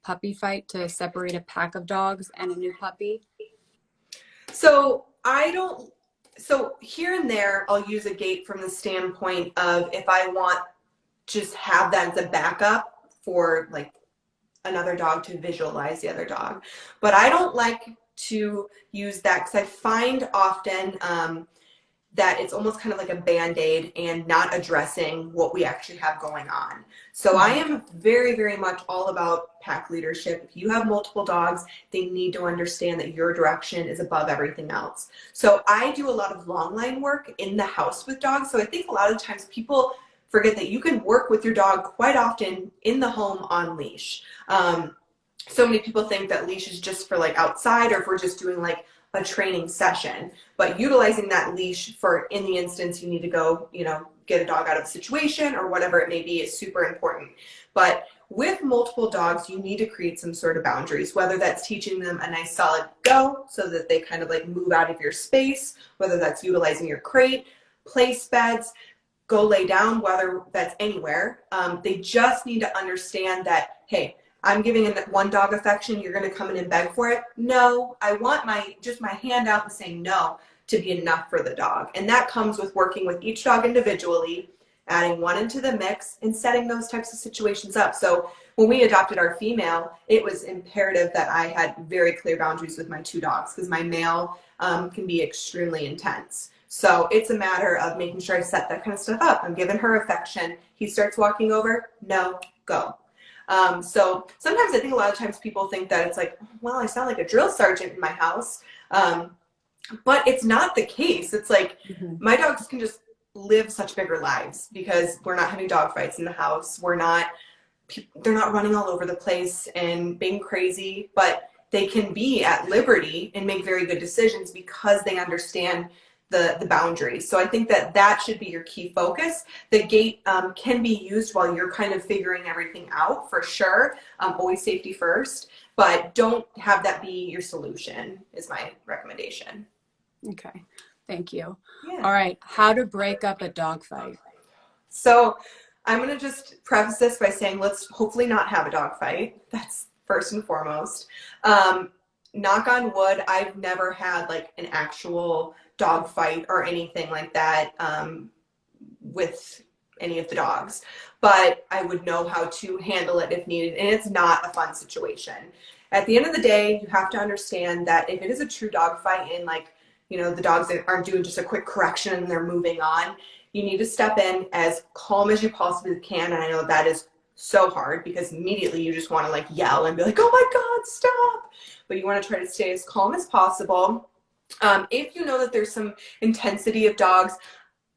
puppy fight to separate a pack of dogs and a new puppy? So so here and there, I'll use a gate from the standpoint of if I want just have that as a backup for like another dog to visualize the other dog. But I don't like to use that because I find often that it's almost kind of like a band-aid and not addressing what we actually have going on. So I am very, very much all about pack leadership. If you have multiple dogs, they need to understand that your direction is above everything else. So I do a lot of long line work in the house with dogs. So I think a lot of times people forget that you can work with your dog quite often in the home on leash. So many people think that leash is just for like outside, or if we're just doing like a training session, but utilizing that leash for in the instance you need to go, get a dog out of a situation or whatever it may be is super important. But with multiple dogs, you need to create some sort of boundaries, whether that's teaching them a nice solid go so that they kind of like move out of your space, whether that's utilizing your crate, place beds, go lay down, whether that's anywhere. They just need to understand that, hey, I'm giving one dog affection, you're going to come in and beg for it. No, I want my hand out and saying no to be enough for the dog. And that comes with working with each dog individually, adding one into the mix and setting those types of situations up. So when we adopted our female, it was imperative that I had very clear boundaries with my two dogs because my male can be extremely intense. So it's a matter of making sure I set that kind of stuff up. I'm giving her affection. He starts walking over, no, go. So sometimes I think a lot of times people think that it's like, well, I sound like a drill sergeant in my house. But it's not the case. It's like my dogs can just live such bigger lives because we're not having dog fights in the house. They're not running all over the place and being crazy, but they can be at liberty and make very good decisions because they understand the boundaries. So I think that should be your key focus. The gate can be used while you're kind of figuring everything out for sure. Always safety first, but don't have that be your solution is my recommendation. Okay, thank you. Yeah. All right, how to break up a dog fight. So I'm going to just preface this by saying let's hopefully not have a dog fight. That's first and foremost. Knock on wood, I've never had like an actual dog fight or anything like that with any of the dogs, but I would know how to handle it if needed, and it's not a fun situation. At the end of the day, you have to understand that if it is a true dog fight and like, you know, the dogs aren't doing just a quick correction and they're moving on, you need to step in as calm as you possibly can. And I know that is so hard because immediately you just want to like yell and be like, oh my God, stop. But you want to try to stay as calm as possible. If you know that there's some intensity of dogs,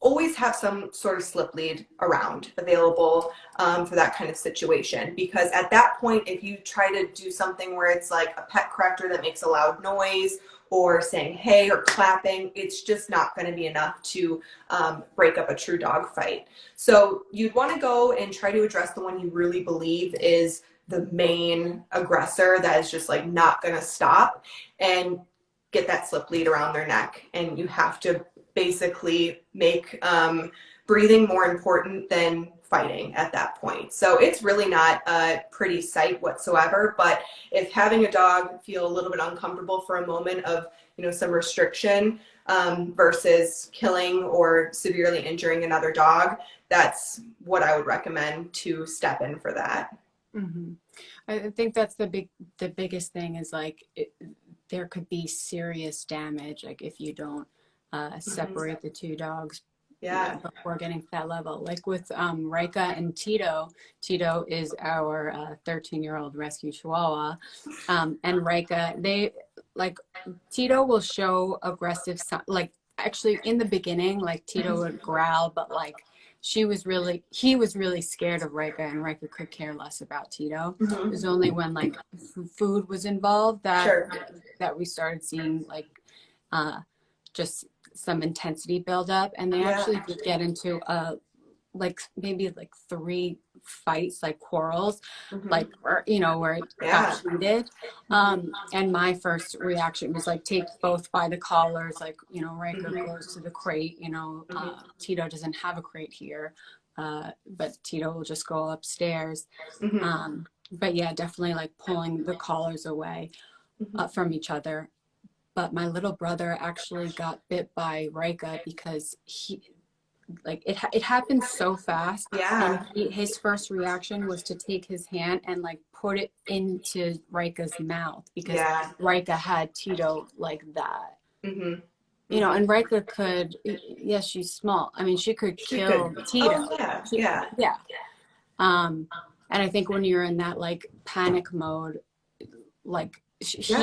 always have some sort of slip lead around available for that kind of situation. Because at that point, if you try to do something where it's like a pet corrector that makes a loud noise or saying hey or clapping, it's just not going to be enough to break up a true dog fight. So you'd want to go and try to address the one you really believe is the main aggressor that is just like not going to stop, and get that slip lead around their neck. And you have to basically make breathing more important than fighting at that point. So it's really not a pretty sight whatsoever, but if having a dog feel a little bit uncomfortable for a moment of, you know, some restriction versus killing or severely injuring another dog, that's what I would recommend to step in for that. Mm-hmm. I think that's the biggest thing is like there could be serious damage like if you don't separate the two dogs before getting to that level. Like with Rika and Tito. Tito is our 13-year-old rescue Chihuahua, and Rika, they like Tito will show aggressive like actually in the beginning like Tito would growl, but like he was really scared of Rika, and Rika could care less about Tito. It was only when like food was involved that we started seeing like just some intensity build up, and they actually did get into like maybe like 3 fights, like quarrels, like you know, where it got heated. And my first reaction was like take both by the collars, like, you know, Rika goes to the crate, you know, Tito doesn't have a crate here, but Tito will just go upstairs. But yeah, definitely like pulling the collars away from each other. But my little brother actually got bit by Rika because it happened so fast. And his first reaction was to take his hand and like put it into Rika's mouth because Rika had Tito like that. You know, and Rika could, yes, she's small. I mean, she could kill Tito. And I think when you're in that like panic mode, like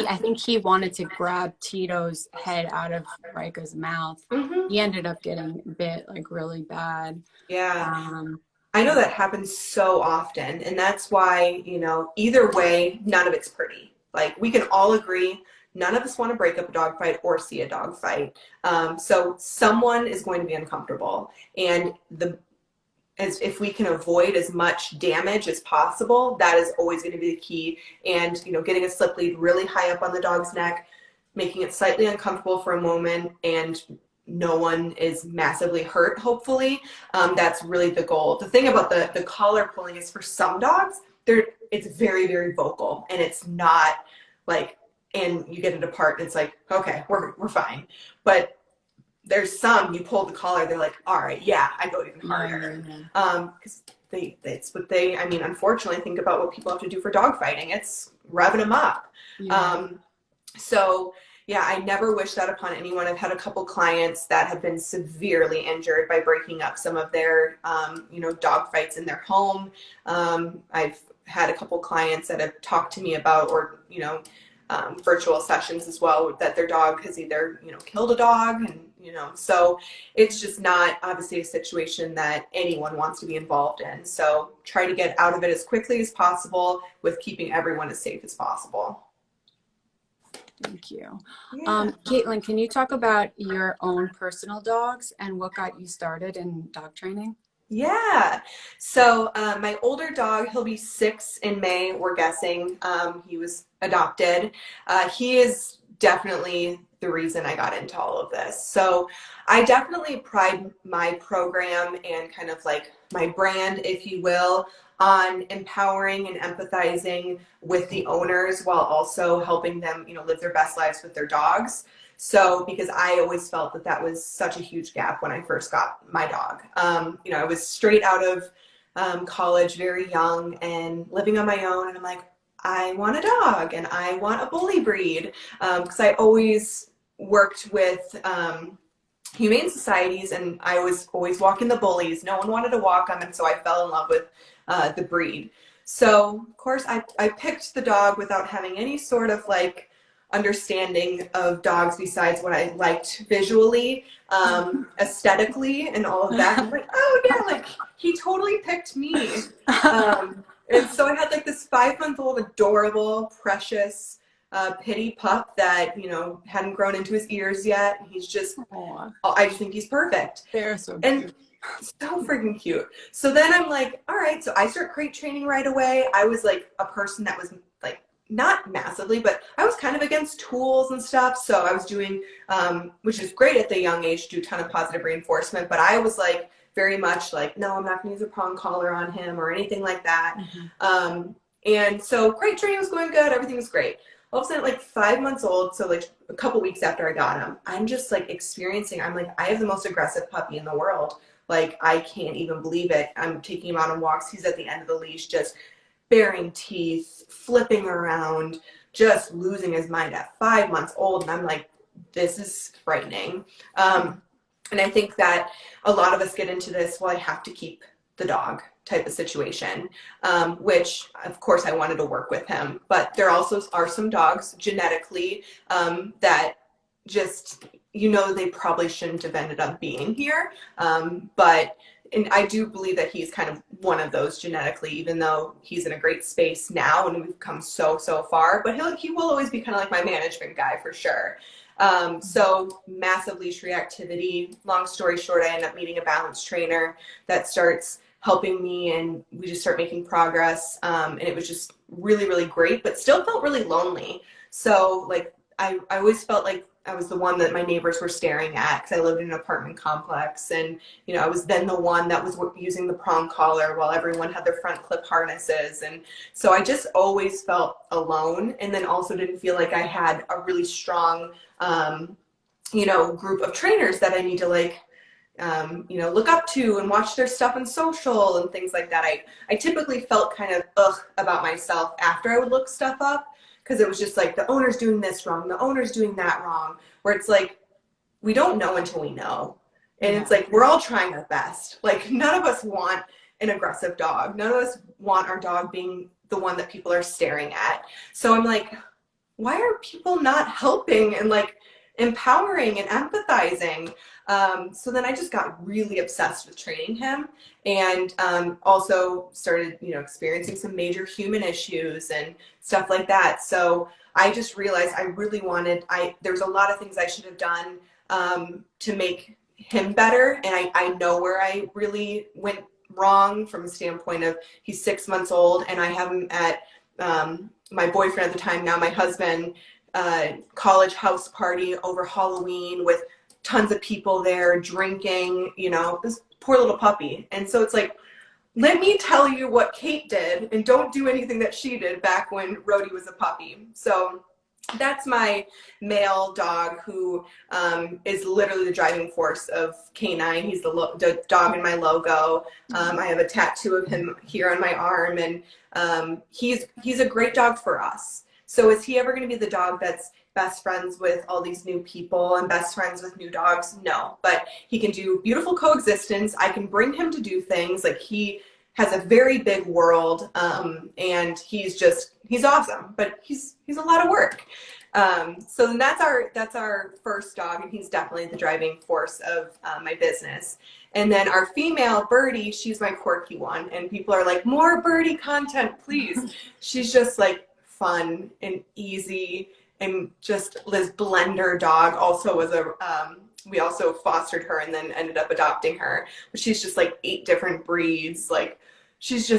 I think he wanted to grab Tito's head out of Rika's mouth. He ended up getting bit like really bad. I know that happens so often, and that's why, you know, either way, none of it's pretty. Like we can all agree none of us want to break up a dog fight or see a dog fight. So someone is going to be uncomfortable, and if we can avoid as much damage as possible, that is always going to be the key. And, you know, getting a slip lead really high up on the dog's neck, making it slightly uncomfortable for a moment, and no one is massively hurt, hopefully. That's really the goal. The thing about the collar pulling is for some dogs, it's very, very vocal, and it's not like, and you get it apart and it's like, okay, we're fine. But there's some, you pull the collar, they're like, all right, yeah, I go even harder. Because it's what I mean, unfortunately, think about what people have to do for dog fighting. It's revving them up. Yeah. So yeah, I never wish that upon anyone. I've had a couple clients that have been severely injured by breaking up some of their, dog fights in their home. I've had a couple clients that have talked to me about, or, virtual sessions as well, that their dog has either, killed a dog, and, so it's just not obviously a situation that anyone wants to be involved in. So try to get out of it as quickly as possible with keeping everyone as safe as possible. Thank you. Yeah. Kaitlin, can you talk about your own personal dogs and what got you started in dog training? Yeah. So my older dog, he'll be 6 in May, we're guessing. He was adopted. He is definitely the reason I got into all of this. So I definitely pride my program and kind of like my brand, if you will, on empowering and empathizing with the owners while also helping them, live their best lives with their dogs. So, because I always felt that that was such a huge gap when I first got my dog. I was straight out of college, very young, and living on my own. And I'm like, I want a dog and I want a bully breed. Because I always worked with humane societies, and I was always walking the bullies. No one wanted to walk them. And so I fell in love with the breed. So, of course, I picked the dog without having any sort of like understanding of dogs besides what I liked visually, aesthetically, and all of that. I'm like, oh yeah, like he totally picked me. And so I had like this 5-month-old adorable, precious pittie pup that, hadn't grown into his ears yet. He's just, I just think he's perfect. They're so and cute. So freaking cute. So then I'm like, all right, so I start crate training right away. I was like a person that was like, not massively, but I was kind of against tools and stuff. So I was doing, which is great at the young age, do a ton of positive reinforcement. But I was like, very much like, no, I'm not going to use a prong collar on him or anything like that. And so crate training was going good. Everything was great. All of a sudden, like 5 months old, so like a couple weeks after I got him, I'm just like I'm like, I have the most aggressive puppy in the world. Like, I can't even believe it. I'm taking him out on walks. He's at the end of the leash, just baring teeth, flipping around, just losing his mind at 5 months old. And I'm like, this is frightening. And I think that a lot of us get into this, well, I have to keep the dog type of situation, which of course I wanted to work with him. But there also are some dogs genetically that just, they probably shouldn't have ended up being here. And I do believe that he's kind of one of those genetically, even though he's in a great space now and we've come so far. But he will always be kind of like my management guy for sure. So massive leash reactivity. Long story short, I end up meeting a balance trainer that starts helping me, and we just start making progress. And it was just really, really great, but still felt really lonely. So like, I always felt like I was the one that my neighbors were staring at because I lived in an apartment complex. And, I was then the one that was using the prong collar while everyone had their front clip harnesses. And so I just always felt alone, and then also didn't feel like I had a really strong, group of trainers that I need to like, look up to and watch their stuff on social and things like that. I typically felt kind of about myself after I would look stuff up, because it was just like, the owner's doing this wrong, the owner's doing that wrong, where it's like, we don't know until we know. And it's like, we're all trying our best. Like, none of us want an aggressive dog. None of us want our dog being the one that people are staring at. So I'm like, why are people not helping and like empowering and empathizing? So then I just got really obsessed with training him, and also started, experiencing some major human issues and stuff like that. So I just realized I really wanted, there's a lot of things I should have done to make him better. And I know where I really went wrong from a standpoint of, he's 6 months old and I have him at my boyfriend at the time, now my husband, college house party over Halloween with tons of people there drinking, this poor little puppy. And so it's like, let me tell you what Kate did, and don't do anything that she did back when Rhody was a puppy. So that's my male dog who is literally the driving force of K9. He's the dog in my logo. I have a tattoo of him here on my arm, and he's a great dog for us. So is he ever going to be the dog that's best friends with all these new people and best friends with new dogs? No, but he can do beautiful coexistence. I can bring him to do things. Like, he has a very big world, and he's awesome, but he's a lot of work. So then that's our first dog, and he's definitely the driving force of my business. And then our female, Birdie, she's my quirky one, and people are like, more Birdie content, please. She's just like fun and easy, and just this blender dog. Also was we also fostered her and then ended up adopting her, but she's just like 8 different breeds. Like, she's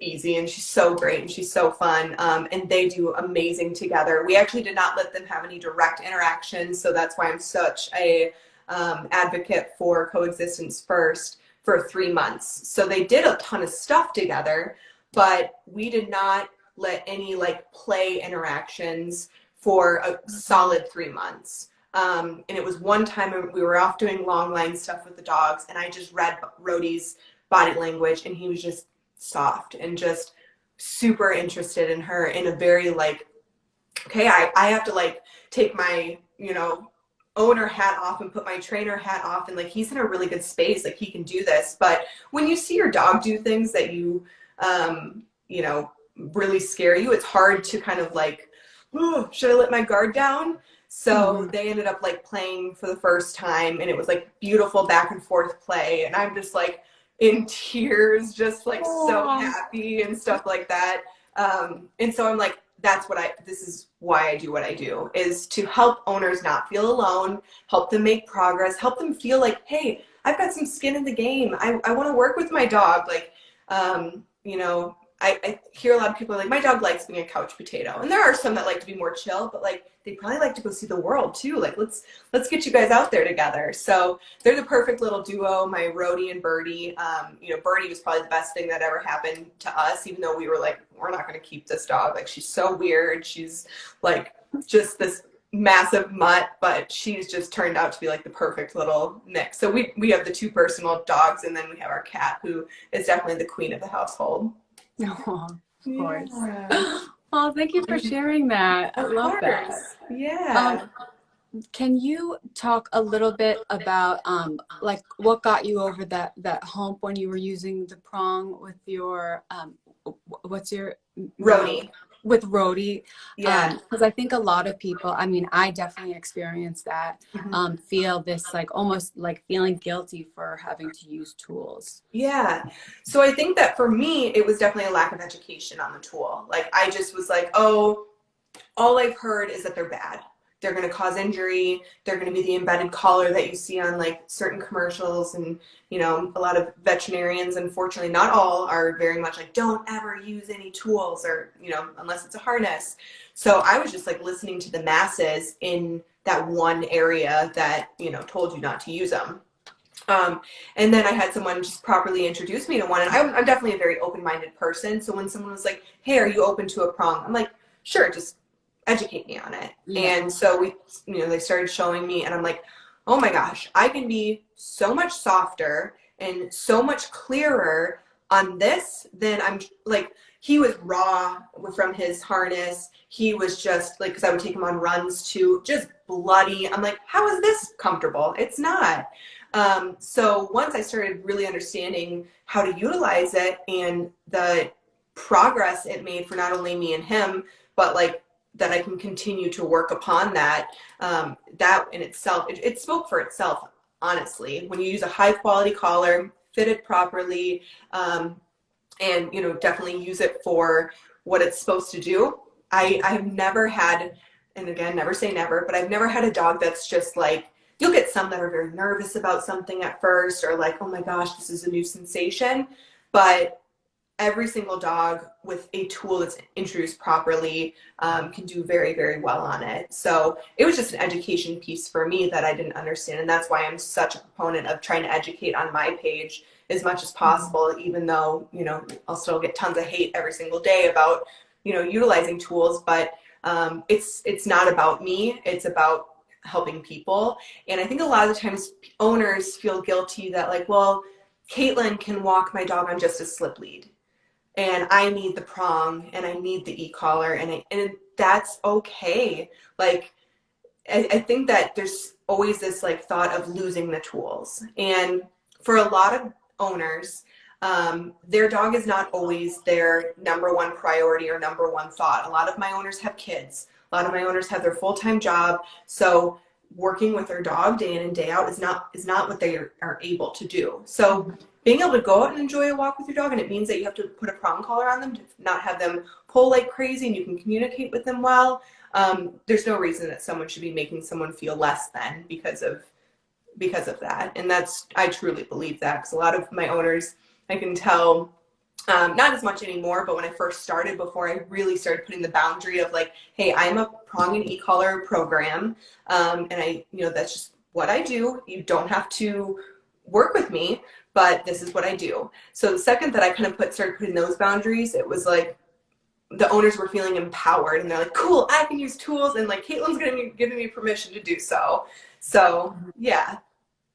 easy, and she's so great, and she's so fun. And they do amazing together. We actually did not let them have any direct interactions, so that's why I'm such a advocate for coexistence first for 3 months. So they did a ton of stuff together, but we did not let any like play interactions for a solid 3 months. And it was one time we were off doing long line stuff with the dogs, and I just read Rhody's body language, and he was just soft and just super interested in her in a very like, okay, I have to like take my, owner hat off and put my trainer hat off, and like, he's in a really good space, like he can do this. But when you see your dog do things that you really scare you, it's hard to kind of like, oh, should I let my guard down? So they ended up like playing for the first time, and it was like beautiful back and forth play, and I'm just like in tears, just like so happy and stuff like that. And so I'm like, this is why I do what I do, is to help owners not feel alone, help them make progress, help them feel like, hey, I've got some skin in the game. I want to work with my dog. Like, I hear a lot of people are like, my dog likes being a couch potato. And there are some that like to be more chill, but like, they probably like to go see the world too. Like, let's get you guys out there together. So they're the perfect little duo, my Rhody and Birdie. Birdie was probably the best thing that ever happened to us, even though we were like, we're not going to keep this dog. Like, she's so weird. She's like just this massive mutt, but she's just turned out to be like the perfect little mix. So we have the 2 personal dogs, and then we have our cat, who is definitely the queen of the household. Oh, of course. Oh, thank you for sharing that. I love that. Yeah. Can you talk a little bit about like what got you over that hump when you were using the prong with your what's your Rhody? With Rhody? Yeah. Because I think a lot of people, I mean, I definitely experienced that, feel this like almost like feeling guilty for having to use tools. Yeah. So I think that for me, it was definitely a lack of education on the tool. Like, I just was like, oh, all I've heard is that they're bad. They're going to cause injury. They're going to be the embedded collar that you see on like certain commercials. And, a lot of veterinarians, unfortunately, not all, are very much like, don't ever use any tools, or, unless it's a harness. So I was just like listening to the masses in that one area that, told you not to use them. And then I had someone just properly introduce me to one, and I'm definitely a very open-minded person. So when someone was like, hey, are you open to a prong? I'm like, sure, just educate me on it. Yeah. And so they started showing me, and I'm like, oh my gosh, I can be so much softer and so much clearer on this than I'm like, he was raw from his harness. He was just like, because I would take him on runs too, just bloody. I'm like, how is this comfortable? It's not. So once I started really understanding how to utilize it and the progress it made for not only me and him, but like that I can continue to work upon that, that in itself, it spoke for itself, honestly. When you use a high quality collar, fitted properly, and definitely use it for what it's supposed to do. I've never had, and again, never say never, but I've never had a dog that's just like, you'll get some that are very nervous about something at first, or like, oh my gosh, this is a new sensation. But every single dog with a tool that's introduced properly can do very, very well on it. So it was just an education piece for me that I didn't understand. And that's why I'm such a proponent of trying to educate on my page as much as possible, even though, I'll still get tons of hate every single day about, utilizing tools. But It's not about me. It's about helping people. And I think a lot of the times owners feel guilty that like, well, Kaitlin can walk my dog on just a slip lead, and I need the prong and I need the e-collar, and that's okay. Like I think that there's always this like thought of losing the tools. And for a lot of owners, their dog is not always their number one priority or number one thought. A lot of my owners have kids. A lot of my owners have their full-time job. So working with their dog day in and day out is not what they are able to do. So being able to go out and enjoy a walk with your dog, and it means that you have to put a prong collar on them to not have them pull like crazy, and you can communicate with them well. There's no reason that someone should be making someone feel less than because of that. And I truly believe that, because a lot of my owners, I can tell, not as much anymore, but when I first started, before I really started putting the boundary of like, hey, I'm a prong and e-collar program, and that's just what I do. You don't have to work with me, but this is what I do. So the second that I kind of started putting those boundaries, it was like the owners were feeling empowered, and they're like, cool, I can use tools, and like Kaitlin's gonna be giving me permission to do so. So yeah.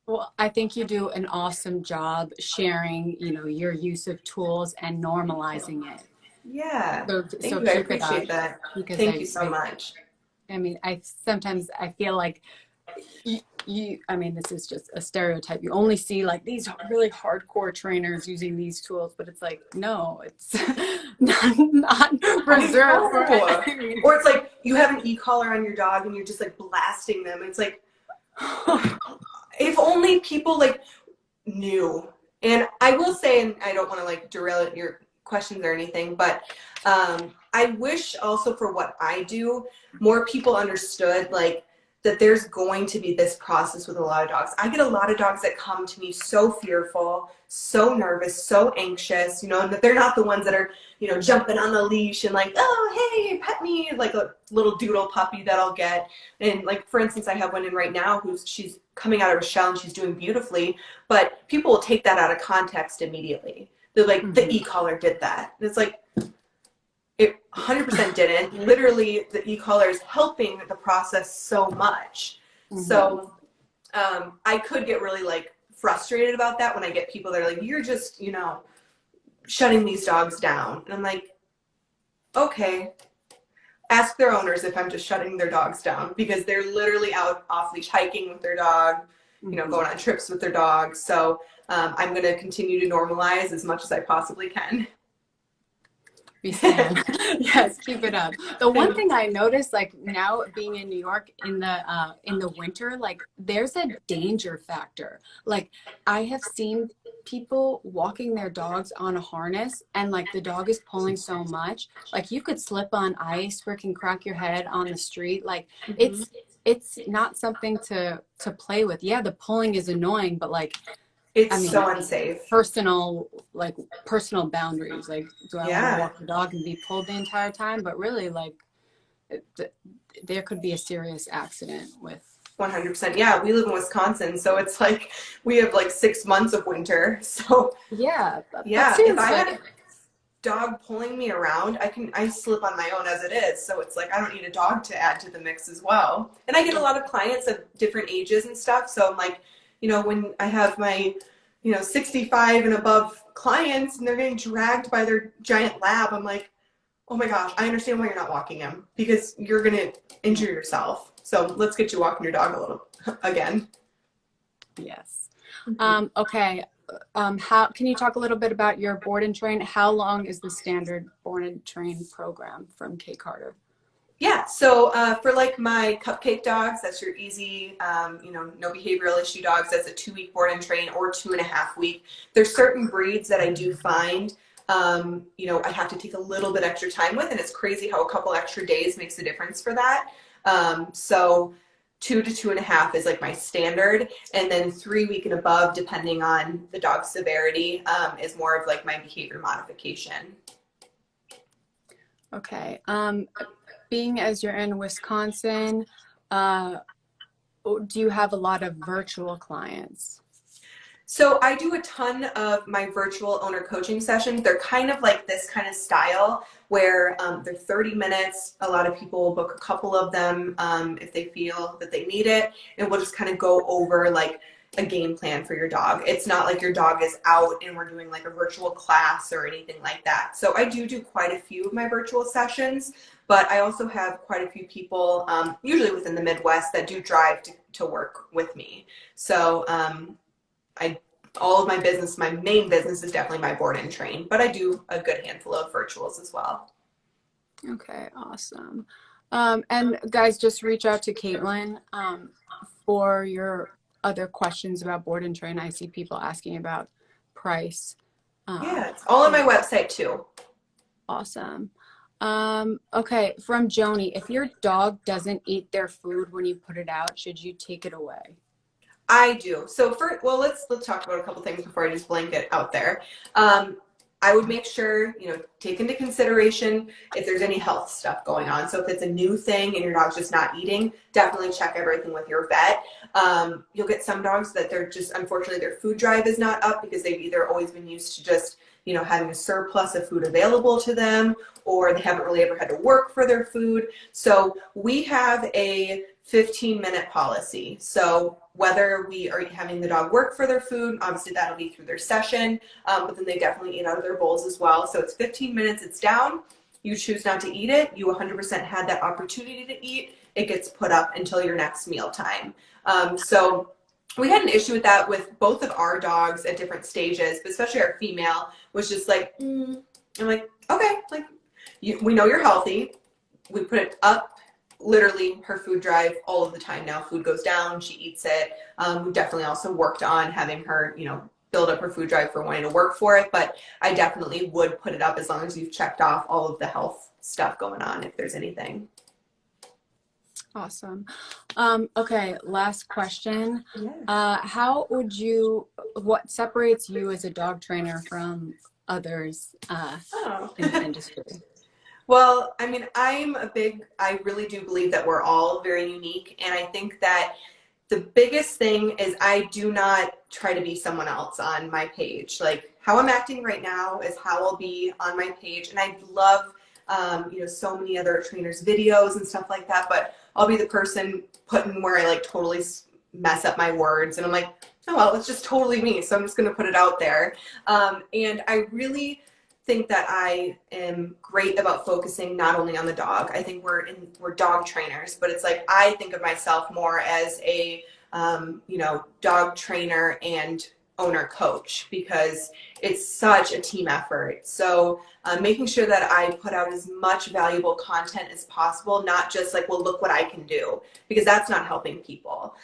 Well, I think you do an awesome job sharing, your use of tools and normalizing it. Yeah. Thank you. I keep it appreciate up, that. because Thank you so much. I mean, sometimes I feel like I mean, this is just a stereotype. You only see like these really hardcore trainers using these tools, but it's like, no, it's not reserved for it. Or it's like you have an e-collar on your dog and you're just like blasting them. It's like, if only people like knew. And I will say, and I don't want to like derail your questions or anything, but I wish also for what I do, more people understood like that there's going to be this process with a lot of dogs. I get a lot of dogs that come to me so fearful, so nervous, so anxious, and that they're not the ones that are, jumping on the leash and like, oh, hey, pet me, like a little doodle puppy that I'll get. And like, for instance, I have one in right now she's coming out of her shell and she's doing beautifully, but people will take that out of context immediately. They're like, the e-collar did that. And it's like, it 100% didn't. Literally, the e-collar is helping the process so much. So I could get really like frustrated about that when I get people that are like, you're just, shutting these dogs down. And I'm like, okay, ask their owners if I'm just shutting their dogs down, because they're literally out off leash hiking with their dog, going on trips with their dog. So I'm going to continue to normalize as much as I possibly can. Yes, keep it up. The one thing I noticed, like now being in New York in the winter, like there's a danger factor. Like I have seen people walking their dogs on a harness, and like the dog is pulling so much, like you could slip on ice, freaking crack your head on the street. Like it's not something to play with. Yeah, the pulling is annoying, but like it's so unsafe. Personal boundaries. Like, do I want to walk the dog and be pulled the entire time? But really, like, there could be a serious accident with. 100%. Yeah, we live in Wisconsin, so it's like we have like 6 months of winter. So yeah. If I had a dog pulling me around, I slip on my own as it is. So it's like I don't need a dog to add to the mix as well. And I get a lot of clients of different ages and stuff. So I'm like, when I have my, 65 and above clients and they're getting dragged by their giant lab, I'm like, oh my gosh, I understand why you're not walking him, because you're going to injure yourself. So let's get you walking your dog a little again. Yes. Okay. How can you talk a little bit about your board and train? How long is the standard board and train program from Kate Carter? Yeah, so for like my cupcake dogs, that's your easy, no behavioral issue dogs, that's a 2-week board and train, or 2.5 week. There's certain breeds that I do find, I have to take a little bit extra time with, and it's crazy how a couple extra days makes a difference for that. So 2 to 2.5 is like my standard, and then 3 week and above, depending on the dog's severity, is more of like my behavior modification. Okay. Being as you're in Wisconsin, do you have a lot of virtual clients? So I do a ton of my virtual owner coaching sessions. They're kind of like this kind of style where they're 30 minutes. A lot of people will book a couple of them if they feel that they need it. And we'll just kind of go over like a game plan for your dog. It's not like your dog is out and we're doing like a virtual class or anything like that. So I do quite a few of my virtual sessions, but I also have quite a few people, usually within the Midwest, that do drive to work with me. So all of my business, my main business is definitely my board and train, but I do a good handful of virtuals as well. Okay, awesome. And guys, just reach out to Kaitlin for your other questions about board and train. I see people asking about price. Yeah, it's all on my website too. Awesome. Okay, from Joni, if your dog doesn't eat their food when you put it out, should you take it away? I do. So let's talk about a couple things before I just blanket out there. I would make sure, take into consideration if there's any health stuff going on. So if it's a new thing and your dog's just not eating, definitely check everything with your vet. You'll get some dogs that they're just, unfortunately, their food drive is not up because they've either always been used to just, having a surplus of food available to them, or they haven't really ever had to work for their food. So we have a 15-minute policy. So whether we are having the dog work for their food, obviously that'll be through their session, but then they definitely eat out of their bowls as well. So it's 15 minutes, it's down. You choose not to eat it. You 100% had that opportunity to eat. It gets put up until your next meal time. So we had an issue with that with both of our dogs at different stages, but especially our female was just like, I'm like, okay, like we know you're healthy. We put it up. Literally her food drive all of the time now. Food goes down, she eats it. We definitely also worked on having her, build up her food drive for wanting to work for it, but I definitely would put it up as long as you've checked off all of the health stuff going on if there's anything. Awesome. Okay, last question. Yeah. What separates you as a dog trainer from others in the industry? Well, I mean, I really do believe that we're all very unique. And I think that the biggest thing is I do not try to be someone else on my page. Like how I'm acting right now is how I'll be on my page. And I love, so many other trainers' videos and stuff like that, but I'll be the person putting where I like totally mess up my words. And I'm like, oh, well, it's just totally me. So I'm just going to put it out there. And I really think that I am great about focusing not only on the dog. I think we're dog trainers, but it's like I think of myself more as a dog trainer and owner coach because it's such a team effort. So making sure that I put out as much valuable content as possible, not just like, well, look what I can do, because that's not helping people.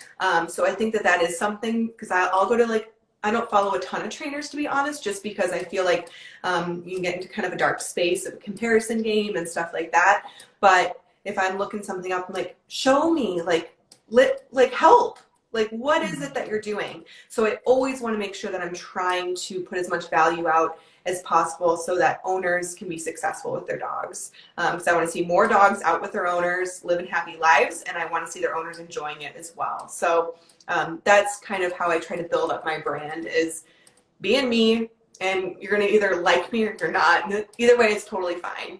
So I think that is something, because I'll go to I don't follow a ton of trainers, to be honest, just because I feel like you can get into kind of a dark space of a comparison game and stuff like that. But if I'm looking something up, I'm like, show me, help. Like, what is it that you're doing? So I always want to make sure that I'm trying to put as much value out as possible so that owners can be successful with their dogs. Because I want to see more dogs out with their owners, living happy lives, and I want to see their owners enjoying it as well. So that's kind of how I try to build up my brand, is being me, and you're going to either like me or you're not. Either way, it's totally fine.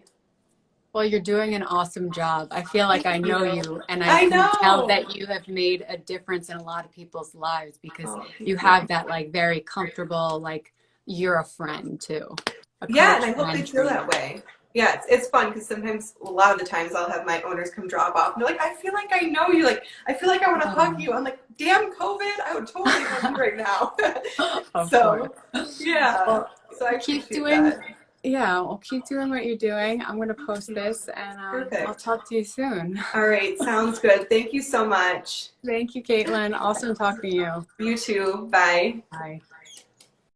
Well, you're doing an awesome job. I feel like I know you, and I can tell that you have made a difference in a lot of people's lives because you have that very comfortable, you're a friend too. Yeah, and I hope they feel that way. Yeah, it's fun because sometimes, a lot of the times, I'll have my owners come drop off and they're like, I feel like I know you. Like, I feel like I want to hug you. I'm like, damn COVID, I would totally hug you right now. So, yeah. Well, so I keep doing that. Yeah, well, keep doing what you're doing. I'm going to post this and I'll talk to you soon. All right, sounds good. Thank you so much. Thank you, Kaitlin. Awesome talking to you. You too. Bye. Bye.